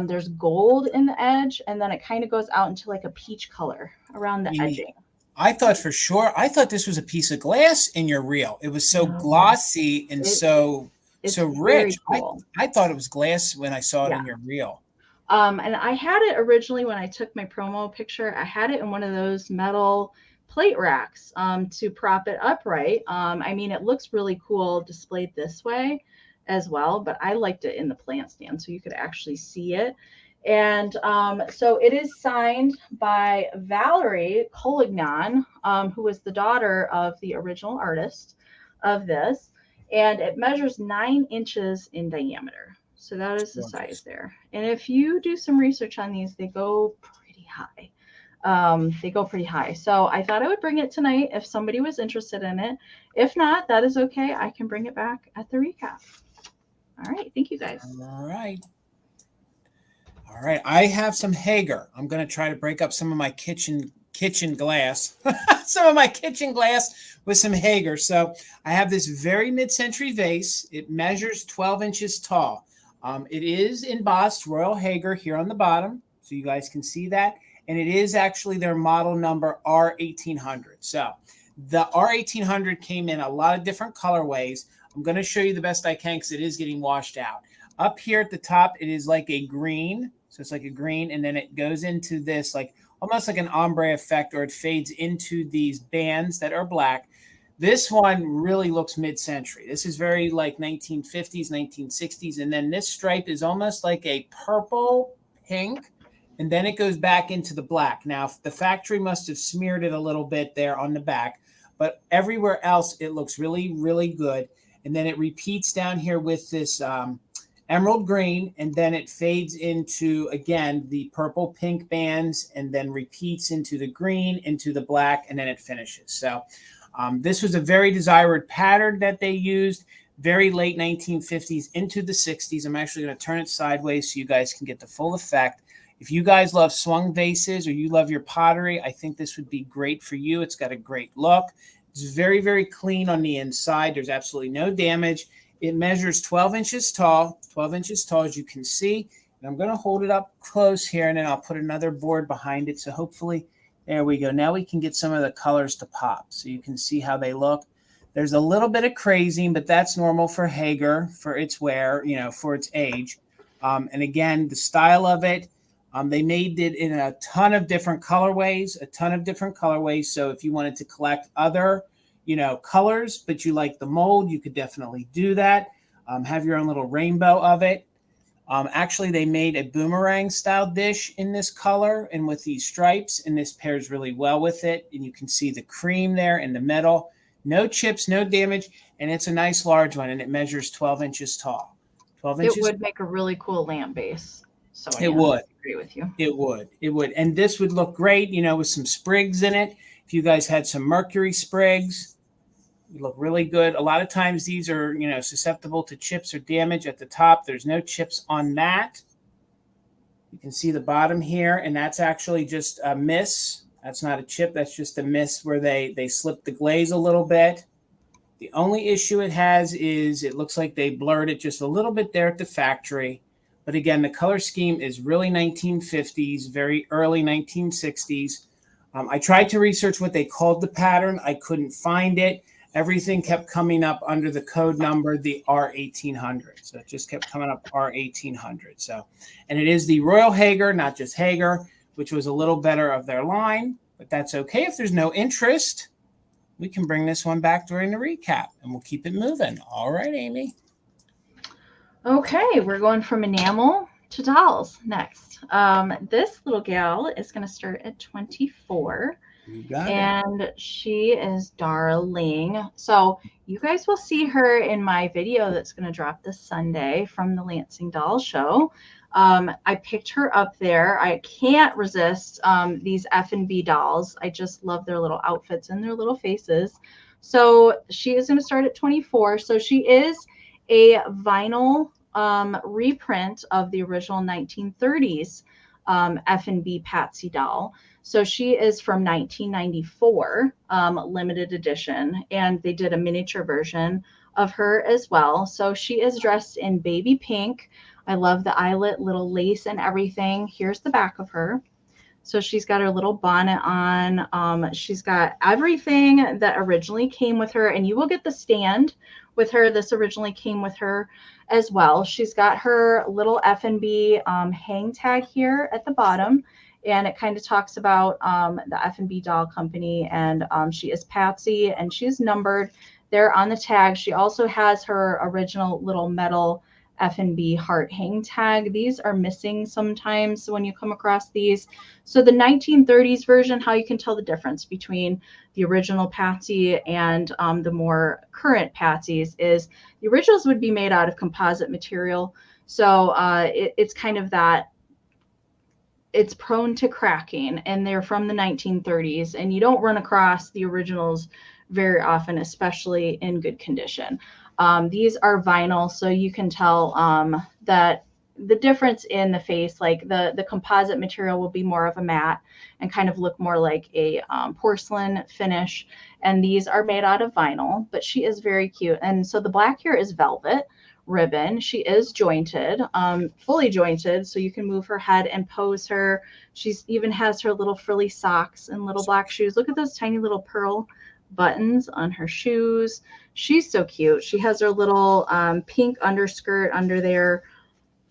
there's gold in the edge, and then it kind of goes out into like a peach color around the edging. I thought this was a piece of glass in your reel. It was so glossy and so rich. Cool. I thought it was glass when I saw it in your reel. And I had it originally when I took my promo picture. I had it in one of those metal plate racks to prop it upright. I mean, it looks really cool displayed this way as well, but I liked it in the plant stand so you could actually see it. And so it is signed by Valerie Collignon, who was the daughter of the original artist of this. And it measures 9 inches in diameter. So that is the size there. And if you do some research on these, they go pretty high. So I thought I would bring it tonight if somebody was interested in it. If not, that is okay. I can bring it back at the recap. All right. Thank you, guys. All right. I have some Hager. I'm going to try to break up some of my kitchen glass, some of my kitchen glass with some Hager. So I have this very mid-century vase. It measures 12 inches tall. It is embossed Royal Hager here on the bottom, so you guys can see that. And it is actually their model number R1800. So the R1800 came in a lot of different colorways. I'm going to show you the best I can because it is getting washed out. Up here at the top, it is like a green. So it's like a green, and then it goes into this like almost like an ombre effect, or it fades into these bands that are black. This one really looks mid-century. This is very like 1950s, 1960s. And then this stripe is almost like a purple pink, and then it goes back into the black. Now, the factory must have smeared it a little bit there on the back, but everywhere else, it looks really, really good. And then it repeats down here with this emerald green, and then it fades into, again, the purple pink bands, and then repeats into the green, into the black, and then it finishes. So this was a very desired pattern that they used, very late 1950s into the 60s. I'm actually going to turn it sideways so you guys can get the full effect. If you guys love swung vases or you love your pottery, I think this would be great for you. It's got a great look. It's very, very clean on the inside. There's absolutely no damage. It measures 12 inches tall as you can see. And I'm going to hold it up close here, and then I'll put another board behind it. So hopefully, there we go. Now we can get some of the colors to pop so you can see how they look. There's a little bit of crazing, but that's normal for Hager, for its wear, for its age. And again, the style of it, they made it in a ton of different colorways. So if you wanted to collect other colors, but you like the mold, you could definitely do that. Have your own little rainbow of it. Actually, they made a boomerang style dish in this color and with these stripes, and this pairs really well with it. And you can see the cream there in the middle. No chips, no damage, and it's a nice large one, and it measures 12 inches tall. 12 inches. It would make a really cool lamp base. So it would. I agree with you. It would. And this would look great, with some sprigs in it. If you guys had some mercury sprigs, They look really good. A lot of times these are, susceptible to chips or damage at the top. There's no chips on that. You can see the bottom here, and that's actually just a miss. That's not a chip. That's just a miss where they slipped the glaze a little bit. The only issue it has is it looks like they blurred it just a little bit there at the factory. But again, the color scheme is really 1950s, very early 1960s. I tried to research what they called the pattern. I couldn't find it. Everything kept coming up under the code number, the R1800. So it just kept coming up R1800. So, and it is the Royal Hager, not just Hager, which was a little better of their line, but that's okay. If there's no interest, we can bring this one back during the recap and we'll keep it moving. All right, Amy. Okay, we're going from enamel to dolls next. This little gal is going to start at 24. You got and she is darling. So you guys will see her in my video that's going to drop this Sunday from the Lansing Doll Show. I picked her up there. I can't resist these FNB dolls. I just love their little outfits and their little faces. So she is going to start at 24. So she is a vinyl reprint of the original 1930s FNB Patsy doll. So she is from 1994, limited edition, and they did a miniature version of her as well. So she is dressed in baby pink. I love the eyelet, little lace and everything. Here's the back of her. So she's got her little bonnet on. She's got everything that originally came with her, and you will get the stand with her. This originally came with her as well. She's got her little FNB hang tag here at the bottom. And it kind of talks about the FNB doll company, and she is Patsy, and she's numbered there on the tag. She also has her original little metal FNB heart hang tag. These are missing sometimes when you come across these. So the 1930s version, how you can tell the difference between the original Patsy and the more current Patsies is the originals would be made out of composite material. So it's kind of that. It's prone to cracking, and they're from the 1930s, and you don't run across the originals very often, especially in good condition. These are vinyl, so you can tell that the difference in the face, like the composite material will be more of a matte and kind of look more like a porcelain finish, and these are made out of vinyl, but she is very cute. And so the black here is velvet ribbon. She is jointed, fully jointed, so you can move her head and pose her. She's even has her little frilly socks and little black shoes. Look at those tiny little pearl buttons on her shoes. She's so cute. She has her little pink underskirt under there.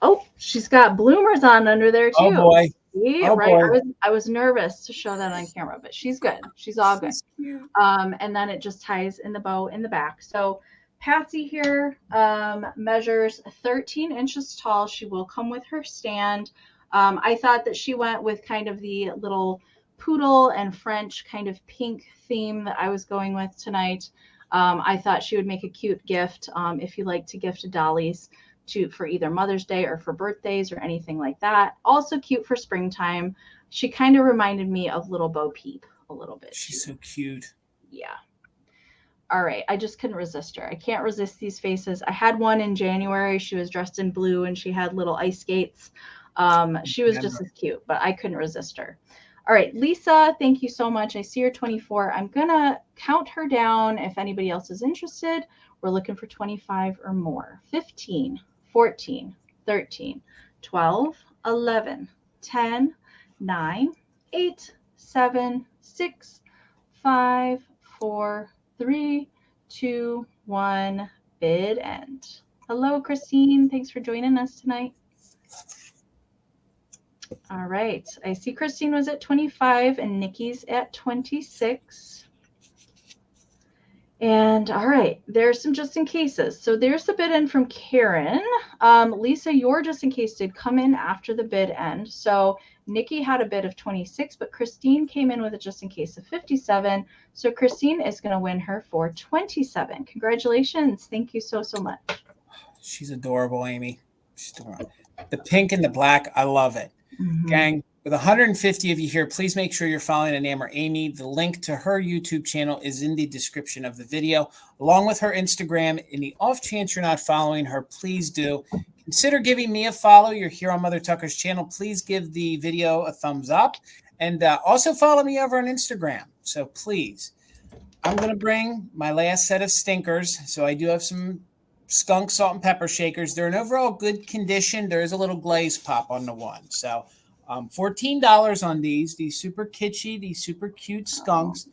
Oh, she's got bloomers on under there too. Oh boy. See? Oh, right. boy. I was nervous to show that on camera, but she's good. She's all good. And then it just ties in the bow in the back. So Patsy here measures 13 inches tall. She will come with her stand. I thought that she went with kind of the little poodle and French kind of pink theme that I was going with tonight. I thought she would make a cute gift if you like to gift dollies for either Mother's Day or for birthdays or anything like that. Also cute for springtime. She kind of reminded me of Little Bo Peep a little bit. She's so cute. Yeah. All right, I just couldn't resist her. I can't resist these faces. I had one in January. She was dressed in blue and she had little ice skates. She was just as cute, but I couldn't resist her. All right, Lisa, thank you so much. I see her 24. I'm going to count her down if anybody else is interested. We're looking for 25 or more. 15, 14, 13, 12, 11, 10, 9, 8, 7, 6, 5, 4, 3, 2, 1, bid end. Hello, Christine. Thanks for joining us tonight. All right. I see Christine was at 25 and Nikki's at 26. And all right, there's some just in cases. So there's the bid end from Karen. Lisa, your just in case did come in after the bid end. So Nikki had a bid of 26, but Christine came in with a just in case of 57. So Christine is going to win her for 27. Congratulations. Thank you so much. She's adorable, Amy. She's adorable. The pink and the black, I love it. Mm-hmm. Gang, With 150 of you here, please make sure you're following Enamor Amie. The link to her YouTube channel is in the description of the video, along with her Instagram. In the off chance you're not following her, please do. Consider giving me a follow. You're here on Mother Tucker's channel. Please give the video a thumbs up. And also follow me over on Instagram. So please. I'm going to bring my last set of stinkers. So I do have some Skunk salt and pepper shakers. They're in overall good condition. There is a little glaze pop on the one. So $14 on these super kitschy, these super cute skunks.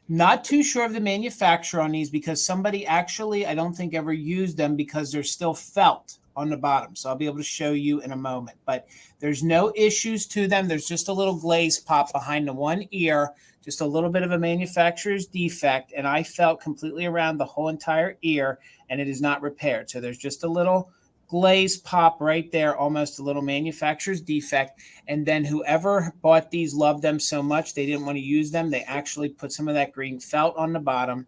Not too sure of the manufacturer on these because somebody actually, I don't think ever used them because they're still felt on the bottom. So I'll be able to show you in a moment, but there's no issues to them. There's just a little glaze pop behind the one ear, just a little bit of a manufacturer's defect. And I felt completely around the whole entire ear and it is not repaired. So there's just a little glaze pop right there, almost a little manufacturer's defect. And then whoever bought these loved them so much they didn't want to use them. They actually put some of that green felt on the bottom.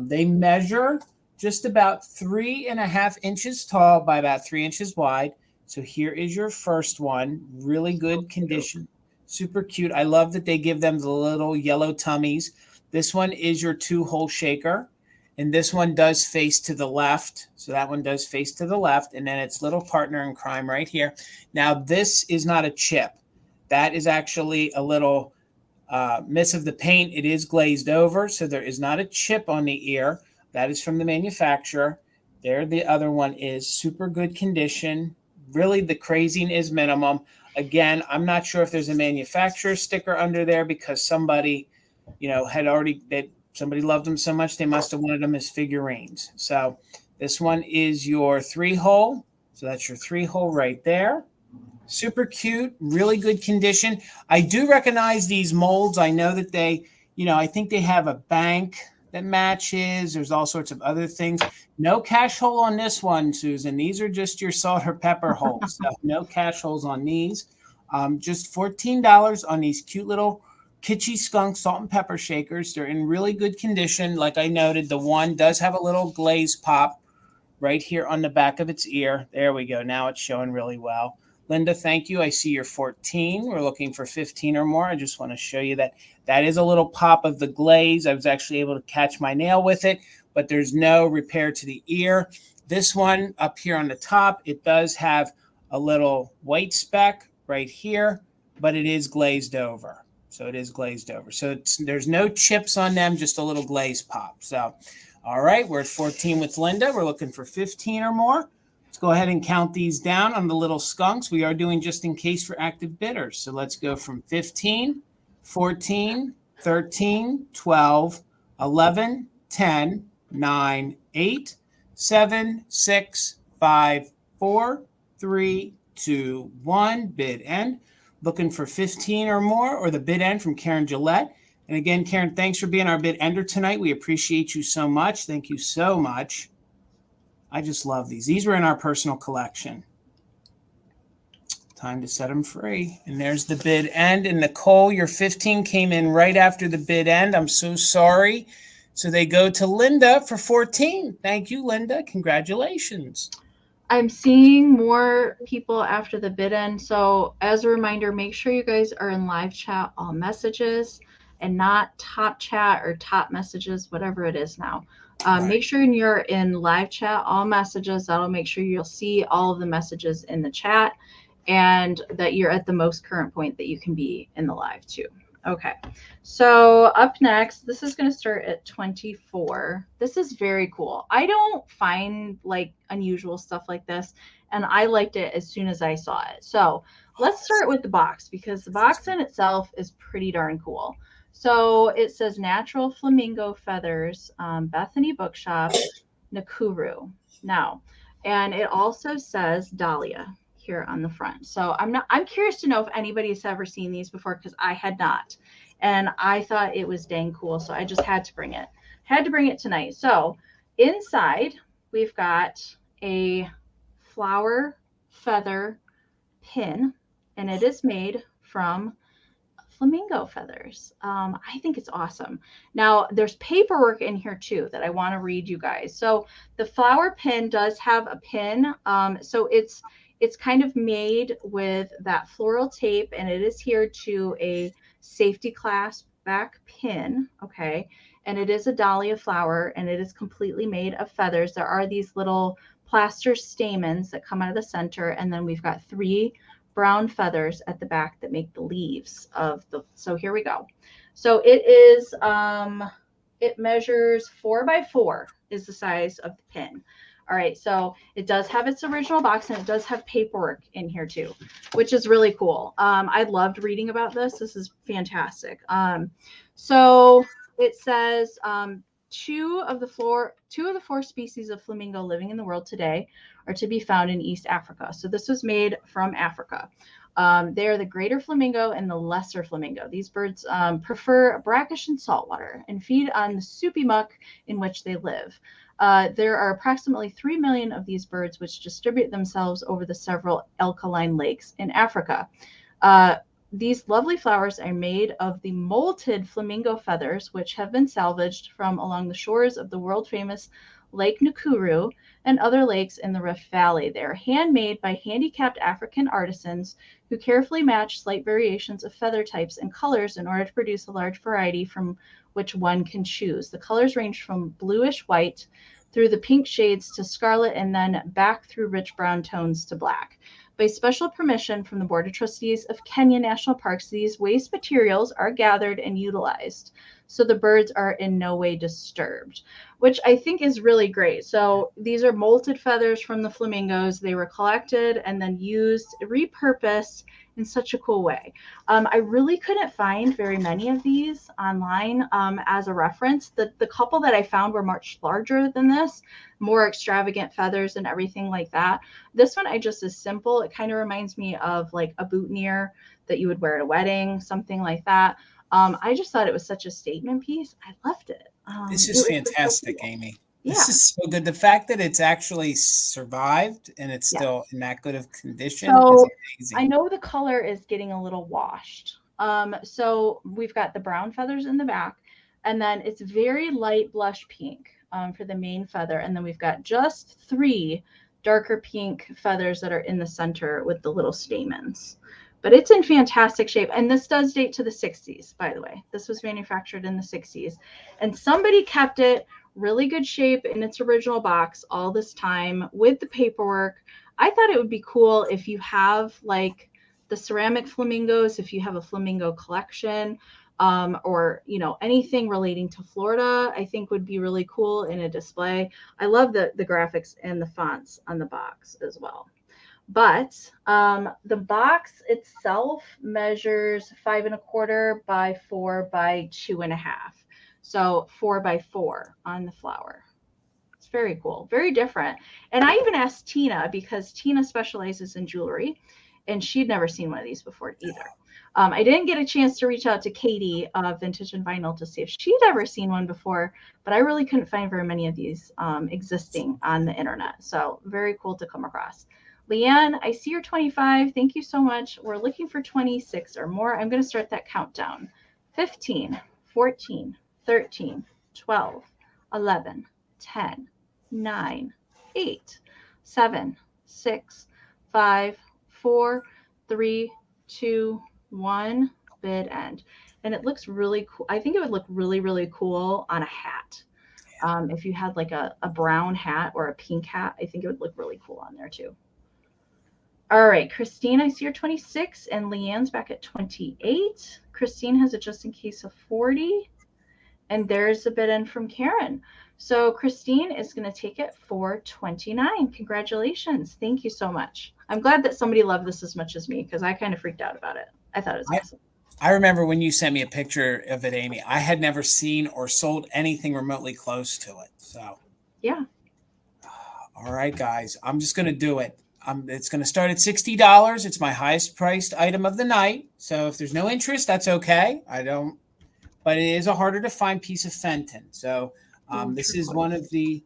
They measure just about 3.5 inches tall by about 3 inches wide. So here is your first one. Really good condition. Super cute. I love that they give them the little yellow tummies. This one is your 2-hole shaker. And this one does face to the left. So that one does face to the left. And then its little partner in crime right here. Now, this is not a chip. That is actually a little miss of the paint. It is glazed over. So there is not a chip on the ear. That is from the manufacturer. There, the other one is super good condition. Really, the crazing is minimum. Again, I'm not sure if there's a manufacturer sticker under there because somebody, had already that. Somebody loved them so much they must have wanted them as figurines. So this one is your 3-hole. So that's your 3-hole right there. Super cute, really good condition. I do recognize these molds. I know that they, I think they have a bank that matches. There's all sorts of other things. No cash hole on this one, Susan. These are just your salt or pepper holes. So no cash holes on these. Just $14 on these cute little kitschy skunk salt and pepper shakers. They're in really good condition. Like I noted, the one does have a little glaze pop right here on the back of its ear. There we go. Now it's showing really well. Linda, thank you. I see you're 14. We're looking for 15 or more. I just want to show you that is a little pop of the glaze. I was actually able to catch my nail with it, but there's no repair to the ear. This one up here on the top, it does have a little white speck right here, but it is glazed over. So it is glazed over. So there's no chips on them, just a little glaze pop. So, all right, we're at 14 with Linda. We're looking for 15 or more. Let's go ahead and count these down on the little skunks. We are doing just in case for active bidders. So let's go from 15, 14, 13, 12, 11, 10, 9, 8, 7, 6, 5, 4, 3, 2, 1. Bid end. Looking for 15 or more, or the bid end from Karen Gillette. And again, Karen, thanks for being our bid ender tonight. We appreciate you so much. Thank you so much. I just love these. These were in our personal collection. Time to set them free. And there's the bid end. And Nicole, your 15 came in right after the bid end. I'm so sorry. So they go to Linda for 14. Thank you, Linda. Congratulations. I'm seeing more people after the bid end. So as a reminder, make sure you guys are in live chat, all messages, and not top chat or top messages, whatever it is now. Right. Make sure you're in live chat, all messages. That'll make sure you'll see all of the messages in the chat and that you're at the most current point that you can be in the live too. Okay, so up next, this is going to start at 24. This is very cool. I don't find like unusual stuff like this, and I liked it as soon as I saw it. So let's start with the box because the box in itself is pretty darn cool. So it says Natural Flamingo Feathers, Bethany Bookshop, Nakuru. Now, and it also says Dahlia here on the front. So I'm curious to know if anybody's ever seen these before because I had not. And I thought it was dang cool. So I just had to bring it. Had to bring it tonight. So inside we've got a flower feather pin and it is made from flamingo feathers. I think it's awesome. Now there's paperwork in here too that I want to read you guys. So the flower pin does have a pin. So it's it's kind of made with that floral tape, and it is here to a safety clasp back pin. Okay. And it is a dahlia flower, and it is completely made of feathers. There are these little plaster stamens that come out of the center, and then we've got 3 brown feathers at the back that make the leaves of the, so here we go. So it is, it measures 4 by 4 is the size of the pin. All right, so it does have its original box, and it does have paperwork in here too, which is really cool. I loved reading about this. This is fantastic. So it says 2 of the 4 species of flamingo living in the world today are to be found in East Africa. So this was made from Africa. They are the greater flamingo and the lesser flamingo. These birds prefer brackish and saltwater and feed on the soupy muck in which they live. There are approximately 3 million of these birds which distribute themselves over the several alkaline lakes in Africa. These lovely flowers are made of the molted flamingo feathers, which have been salvaged from along the shores of the world-famous Lake Nakuru and other lakes in the Rift Valley. They are handmade by handicapped African artisans who carefully match slight variations of feather types and colors in order to produce a large variety from which one can choose. The colors range from bluish white through the pink shades to scarlet, and then back through rich brown tones to black. By special permission from the Board of Trustees of Kenya National Parks, these waste materials are gathered and utilized, so the birds are in no way disturbed, which I think is really great. So these are molted feathers from the flamingos. They were collected and then used, repurposed in such a cool way. I really couldn't find very many of these online as a reference. The couple that I found were much larger than this, more extravagant feathers and everything like that. This one I just is simple. It kind of reminds me of like a boutonniere that you would wear at a wedding, something like that. I just thought it was such a statement piece. I loved it. This is fantastic, so cool. Amy. Yeah. This is so good. The fact that it's actually survived and it's still in that good of condition so is amazing. I know the color is getting a little washed. So we've got the brown feathers in the back, and then it's very light blush pink for the main feather. And then we've got just 3 darker pink feathers that are in the center with the little stamens. But it's in fantastic shape. And this does date to the 60s, by the way. This was manufactured in the 60s. And somebody kept it really good shape in its original box all this time with the paperwork. I thought it would be cool if you have like the ceramic flamingos, if you have a flamingo collection, or, you know, anything relating to Florida, I think would be really cool in a display. I love the graphics and the fonts on the box as well. But the box itself measures 5 1/4 by 4 by 2 1/2. So 4 by 4 on the flower. It's very cool, very different. And I even asked Tina, because Tina specializes in jewelry, and she'd never seen one of these before either. I didn't get a chance to reach out to Katie of Vintage and Vinyl to see if she'd ever seen one before, but I really couldn't find very many of these existing on the internet. So very cool to come across. Leanne, I see you're 25. Thank you so much. We're looking for 26 or more. I'm going to start that countdown. 15, 14, 13, 12, 11, 10, 9, 8, 7, 6, 5, 4, 3, 2, 1, bid end. And it looks really cool. I think it would look really, really cool on a hat. If you had like a brown hat or a pink hat, I think it would look really cool on there too. All right, Christine, I see you're 26, and Leanne's back at 28. Christine has it just in case of 40. And there's a bid in from Karen. So Christine is going to take it for 29. Congratulations. Thank you so much. I'm glad that somebody loved this as much as me, because I kind of freaked out about it. I thought it was awesome. I remember when you sent me a picture of it, Amy. I had never seen or sold anything remotely close to it. So yeah. All right, guys. I'm just going to do it. It's going to start at $60. It's my highest priced item of the night. So if there's no interest, that's okay. But it is a harder to find piece of Fenton. So this is one of the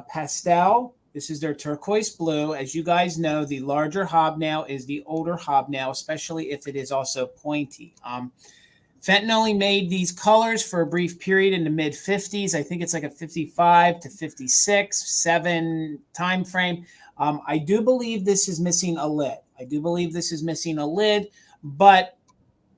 pastel. This is their turquoise blue. As you guys know, the larger hobnail is the older hobnail, especially if it is also pointy. Fenton only made these colors for a brief period in the mid 50s. I think it's like a 55 to 56, 7 time frame. I do believe this is missing a lid. But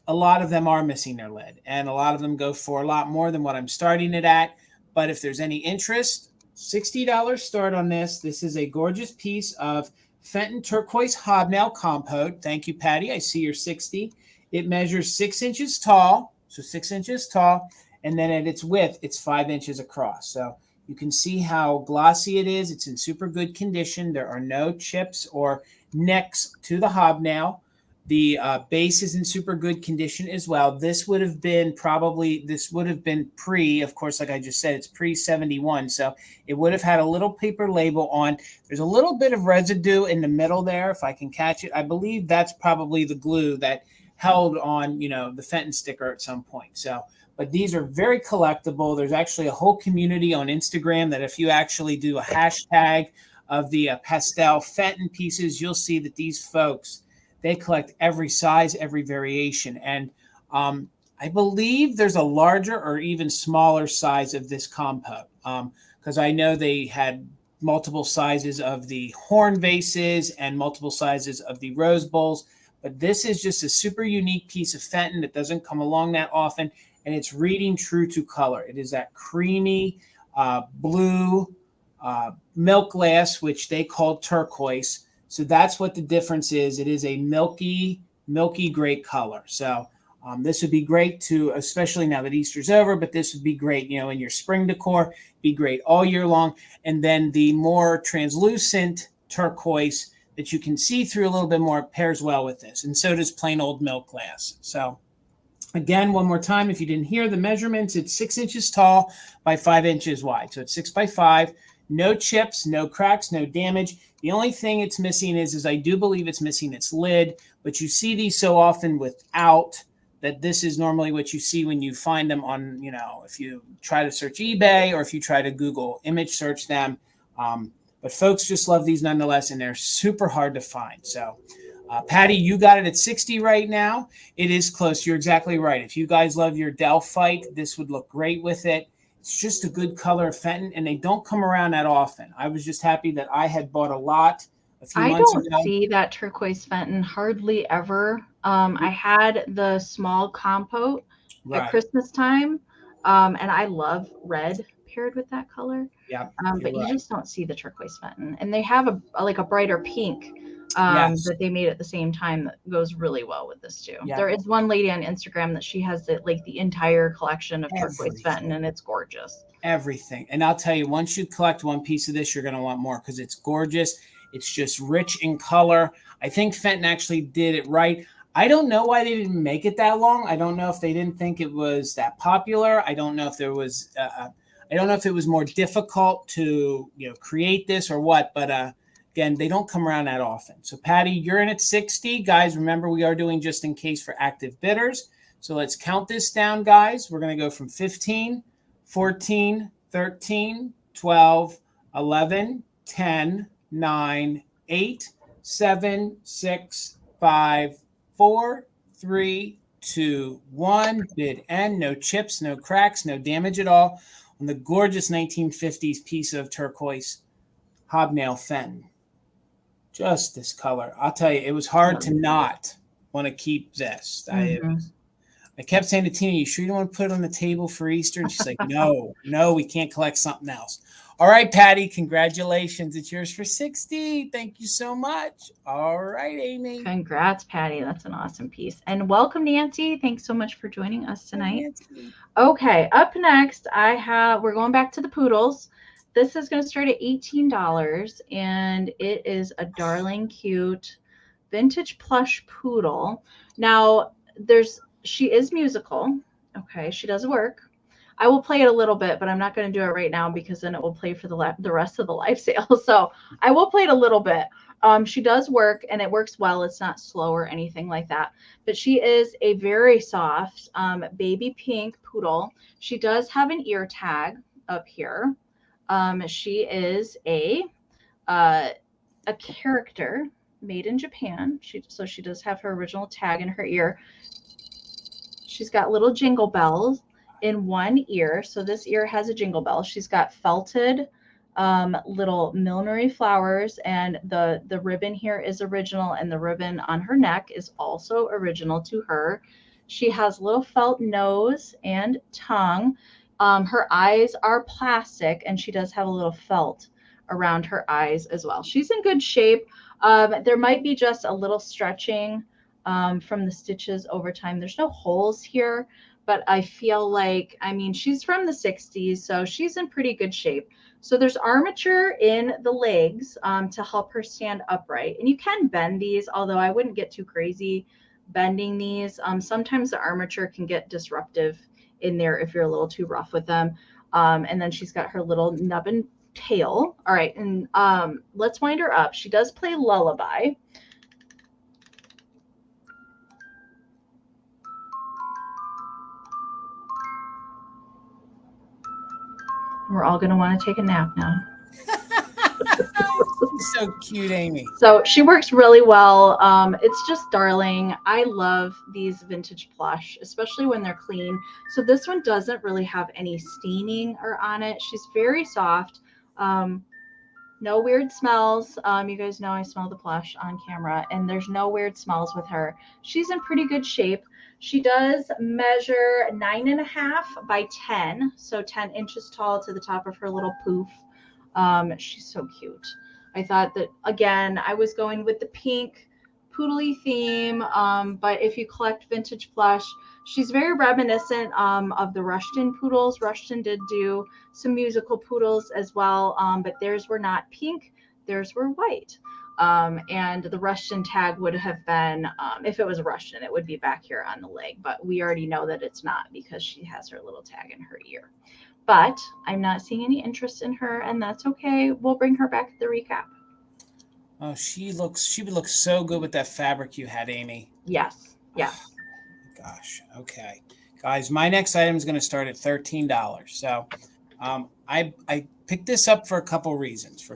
a lot of them are missing their lid, and a lot of them go for a lot more than what I'm starting it at. But if there's any interest, $60 start on this. This is a gorgeous piece of Fenton turquoise hobnail compote. Thank you, Patty. I see your 60. It measures 6 inches tall, so 6 inches tall, and then at its width, it's 5 inches across. So you can see how glossy it is. It's in super good condition. There are no chips or nicks to the hobnail. The base is in super good condition as well. This would have been pre, of course, like I just said, it's pre-71. So it would have had a little paper label on. There's a little bit of residue in the middle there, if I can catch it. I believe that's probably the glue that held on, the Fenton sticker at some point. So, but these are very collectible. There's actually a whole community on Instagram that if you actually do a hashtag of the pastel Fenton pieces, you'll see that these folks, they collect every size, every variation. And I believe there's a larger or even smaller size of this compote, because I know they had multiple sizes of the horn vases and multiple sizes of the rose bowls. But this is just a super unique piece of Fenton that doesn't come along that often. And it's reading true to color. It is that creamy blue milk glass, which they call turquoise. So that's what the difference is. It is a milky gray color. So this would be great to, especially now that Easter's over, but this would be great, in your spring decor, be great all year long. And then the more translucent turquoise that you can see through a little bit more pairs well with this. And so does plain old milk glass. So again, one more time, if you didn't hear the measurements, it's 6 inches tall by 5 inches wide. So it's 6 by 5. No chips, no cracks, no damage. The only thing it's missing is I do believe it's missing its lid, but you see these so often without that. This is normally what you see when you find them on, if you try to search eBay or if you try to Google image search them. But folks just love these nonetheless, and they're super hard to find. So Patty, you got it at 60 right now. It is close. You're exactly right. If you guys love your Delphite, this would look great with it. It's just a good color of Fenton, and they don't come around that often. I was just happy that I had bought a lot a few months ago. I don't see that turquoise Fenton hardly ever. I had the small compote at Christmas time, and I love red paired with that color. Yeah, but you just don't see the turquoise Fenton, and they have a brighter pink that they made at the same time that goes really well with this too. Yeah. There is one lady on Instagram that she has the entire collection of turquoise Fenton, and it's gorgeous. Everything. And I'll tell you, once you collect one piece of this, you're going to want more because it's gorgeous. It's just rich in color. I think Fenton actually did it right. I don't know why they didn't make it that long. I don't know if they didn't think it was that popular. I don't know if there was I don't know if it was more difficult to create this or what, but again, they don't come around that often. So Patty, you're in at 60. Guys, remember we are doing just in case for active bidders. So let's count this down, guys. We're going to go from 15, 14, 13, 12, 11, 10, 9, 8, 7, 6, 5, 4, 3, 2, 1. Bid end. No chips, no cracks, no damage at all on the gorgeous 1950s piece of turquoise hobnail Fenton. Just this color. I'll tell you, it was hard to not want to keep this. I kept saying to Tina, you sure you don't want to put it on the table for Easter? And she's like, no, we can't collect something else. All right, Patty, congratulations. It's yours for 60. Thank you so much. All right, Amy. Congrats, Patty. That's an awesome piece. And welcome, Nancy. Thanks so much for joining us tonight. Okay, up next, we're going back to the Poodles. This is going to start at $18, and it is a darling cute vintage plush poodle. Now, she is musical. Okay, she does work. I will play it a little bit, but I'm not going to do it right now because then it will play for the rest of the live sale. So I will play it a little bit. She does work, and it works well. It's not slow or anything like that. But she is a very soft baby pink poodle. She does have an ear tag up here. She is a character made in Japan. So she does have her original tag in her ear. She's got little jingle bells in one ear. So this ear has a jingle bell. She's got felted little millinery flowers, and the ribbon here is original, and the ribbon on her neck is also original to her. She has little felt nose and tongue. Her eyes are plastic, and she does have a little felt around her eyes as well. She's in good shape. There might be just a little stretching from the stitches over time. There's no holes here, but I feel like, I mean, she's from the 60s, so she's in pretty good shape. So there's armature in the legs to help her stand upright. And you can bend these, although I wouldn't get too crazy bending these. Sometimes the armature can get disruptive in there if you're a little too rough with them. And then she's got her little nubbin tail. All right, and let's wind her up. She does play lullaby. We're all going to want to take a nap now. So cute, Amy. So she works really well. It's just darling. I love these vintage plush, especially when they're clean. So this one doesn't really have any staining or on it. She's very soft. No weird smells. You guys know I smell the plush on camera, and there's no weird smells with her. She's in pretty good shape. She does measure 9.5 by 10, so 10 inches tall to the top of her little poof. She's so cute. I thought that, again, I was going with the pink poodly theme, but if you collect vintage plush, she's very reminiscent of the Rushton Poodles. Rushton did do some musical poodles as well, but theirs were not pink, theirs were white. And the Rushton tag would have been, if it was a Rushton, it would be back here on the leg, but we already know that it's not because she has her little tag in her ear. But I'm not seeing any interest in her, and that's okay. We'll bring her back at the recap. Oh, she would look so good with that fabric you had, Amy. Yes, yes. Gosh, okay. Guys, my next item is going to start at $13. So I picked this up for a couple reasons.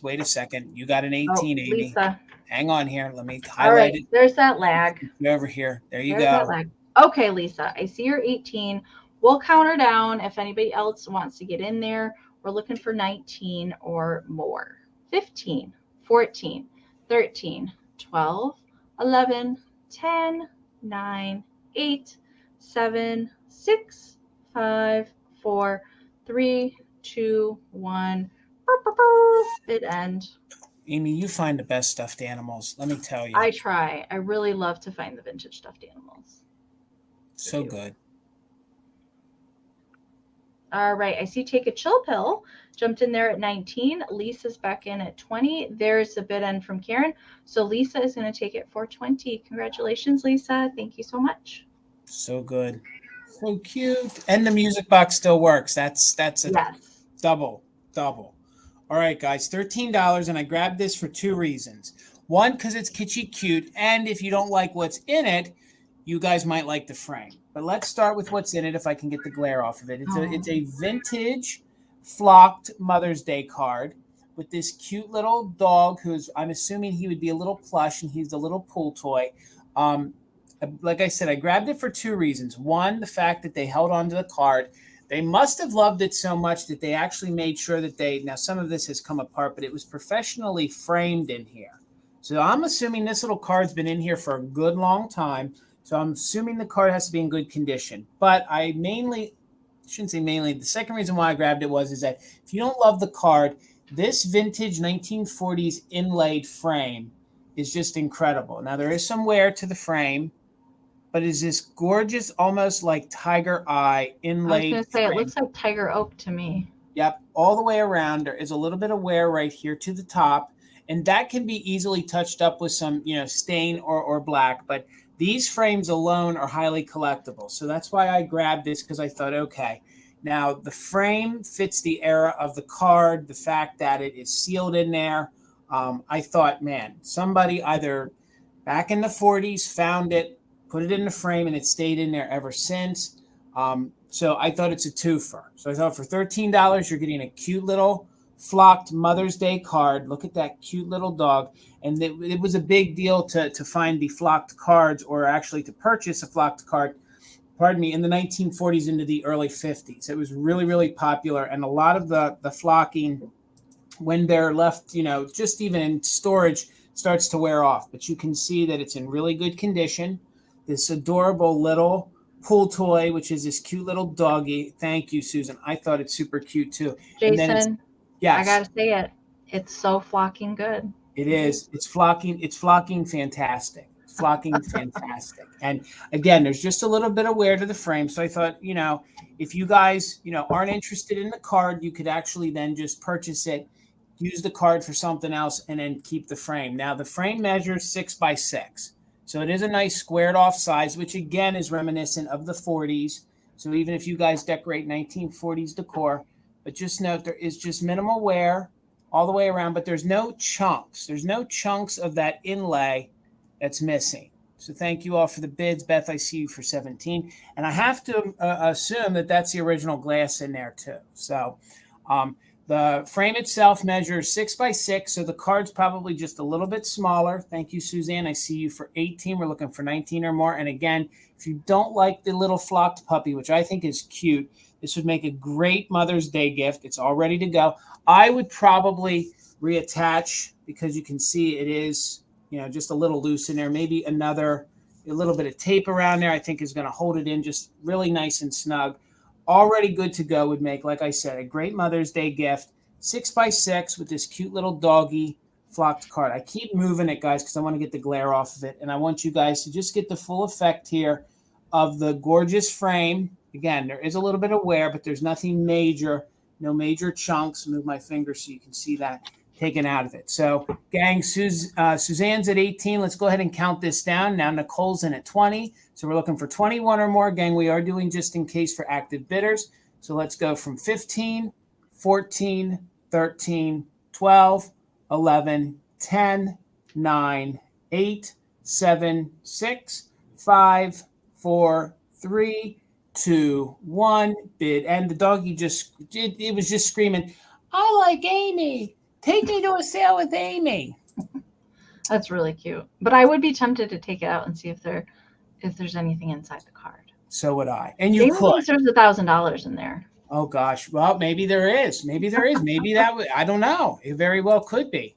Wait a second. You got an 18, Amy. Lisa. Hang on here. Let me highlight All right, it. there's that lag. Over here. There's go. That lag. Okay, Lisa, I see you're 18. We'll count her down. If anybody else wants to get in there, we're looking for 19 or more. 15, 14, 13, 12, 11, 10, 9, 8, 7, 6, 5, 4, 3, 2, 1. It end. Amy, you find the best stuffed animals. Let me tell you. I try. I really love to find the vintage stuffed animals. So good. All right. I see Take a Chill Pill jumped in there at 19. Lisa's back in at 20. There's the bid end from Karen. So Lisa is going to take it for 20. Congratulations, Lisa. Thank you so much. So good. So cute. And the music box still works. That's a yes. Double. All right, guys, $13, and I grabbed this for two reasons. One, because it's kitschy cute, and if you don't like what's in it, you guys might like the frame. But let's start with what's in it if I can get the glare off of it. It's a vintage flocked Mother's Day card with this cute little dog who's, I'm assuming he would be a little plush, and he's a little pool toy. Like I said, I grabbed it for two reasons. One, the fact that they held on to the card. They must have loved it so much that they actually made sure that now some of this has come apart, but it was professionally framed in here. So I'm assuming this little card's been in here for a good long time. So I'm assuming the card has to be in good condition. But I shouldn't say mainly, the second reason why I grabbed it is that if you don't love the card, this vintage 1940s inlaid frame is just incredible. Now there is some wear to the frame, but is this gorgeous, almost like tiger eye inlaid. I was going to say, it looks like tiger oak to me. Yep, all the way around. There is a little bit of wear right here to the top, and that can be easily touched up with some, stain or black. But these frames alone are highly collectible. So that's why I grabbed this, because I thought, okay, now the frame fits the era of the card, the fact that it is sealed in there. I thought, man, somebody either back in the 40s found it, put it in the frame, and it stayed in there ever since. So I thought it's a twofer. So I thought for $13, you're getting a cute little flocked Mother's Day card. Look at that cute little dog. And it was a big deal to find the flocked cards, or actually to purchase a flocked card. pardon me, in the 1940s into the early 50s. It was really, really popular. And a lot of the flocking, when they're left, just even in storage, starts to wear off. But you can see that it's in really good condition. This adorable little pool toy, which is this cute little doggy. Thank you, Susan. I thought it's super cute too. Jason, yes, I gotta say it. It's so flocking good. It is. It's flocking. It's flocking fantastic. It's flocking fantastic. And again, there's just a little bit of wear to the frame. So I thought, if you guys, aren't interested in the card, you could actually then just purchase it, use the card for something else, and then keep the frame. Now the frame measures 6 by 6. So it is a nice squared off size, which again is reminiscent of the 40s. So even if you guys decorate 1940s decor, but just note there is just minimal wear all the way around, but there's no chunks. There's no chunks of that inlay that's missing. So thank you all for the bids. Beth, I see you for 17. And I have to assume that that's the original glass in there too. So the frame itself measures 6 by 6. So the card's probably just a little bit smaller. Thank you, Suzanne. I see you for 18. We're looking for 19 or more. And again, if you don't like the little flocked puppy, which I think is cute, this would make a great Mother's Day gift. It's all ready to go. I would probably reattach because you can see it is, just a little loose in there. Maybe a little bit of tape around there I think is going to hold it in just really nice and snug. Already good to go. Would make, like I said, a great Mother's Day gift. 6 by 6 with this cute little doggy flocked card. I keep moving it, guys, because I want to get the glare off of it. And I want you guys to just get the full effect here of the gorgeous frame. Again, there is a little bit of wear, but there's nothing major, no major chunks. Move my finger so you can see that taken out of it. So, gang, Suzanne's at 18. Let's go ahead and count this down. Now Nicole's in at 20. So we're looking for 21 or more. Gang, we are doing just in case for active bidders. So let's go from 15, 14, 13, 12, 11, 10, 9, 8, 7, 6, 5, 4, 3, 2, 1. Bid. And the doggy it was just screaming, I like Amy. Take me to a sale with Amy. That's really cute. But I would be tempted to take it out and see if there's anything inside the card. So would I. And you Amy could. thinks there's $1,000 in there. Oh gosh. Well, maybe there is. Maybe that would. I don't know. It very well could be.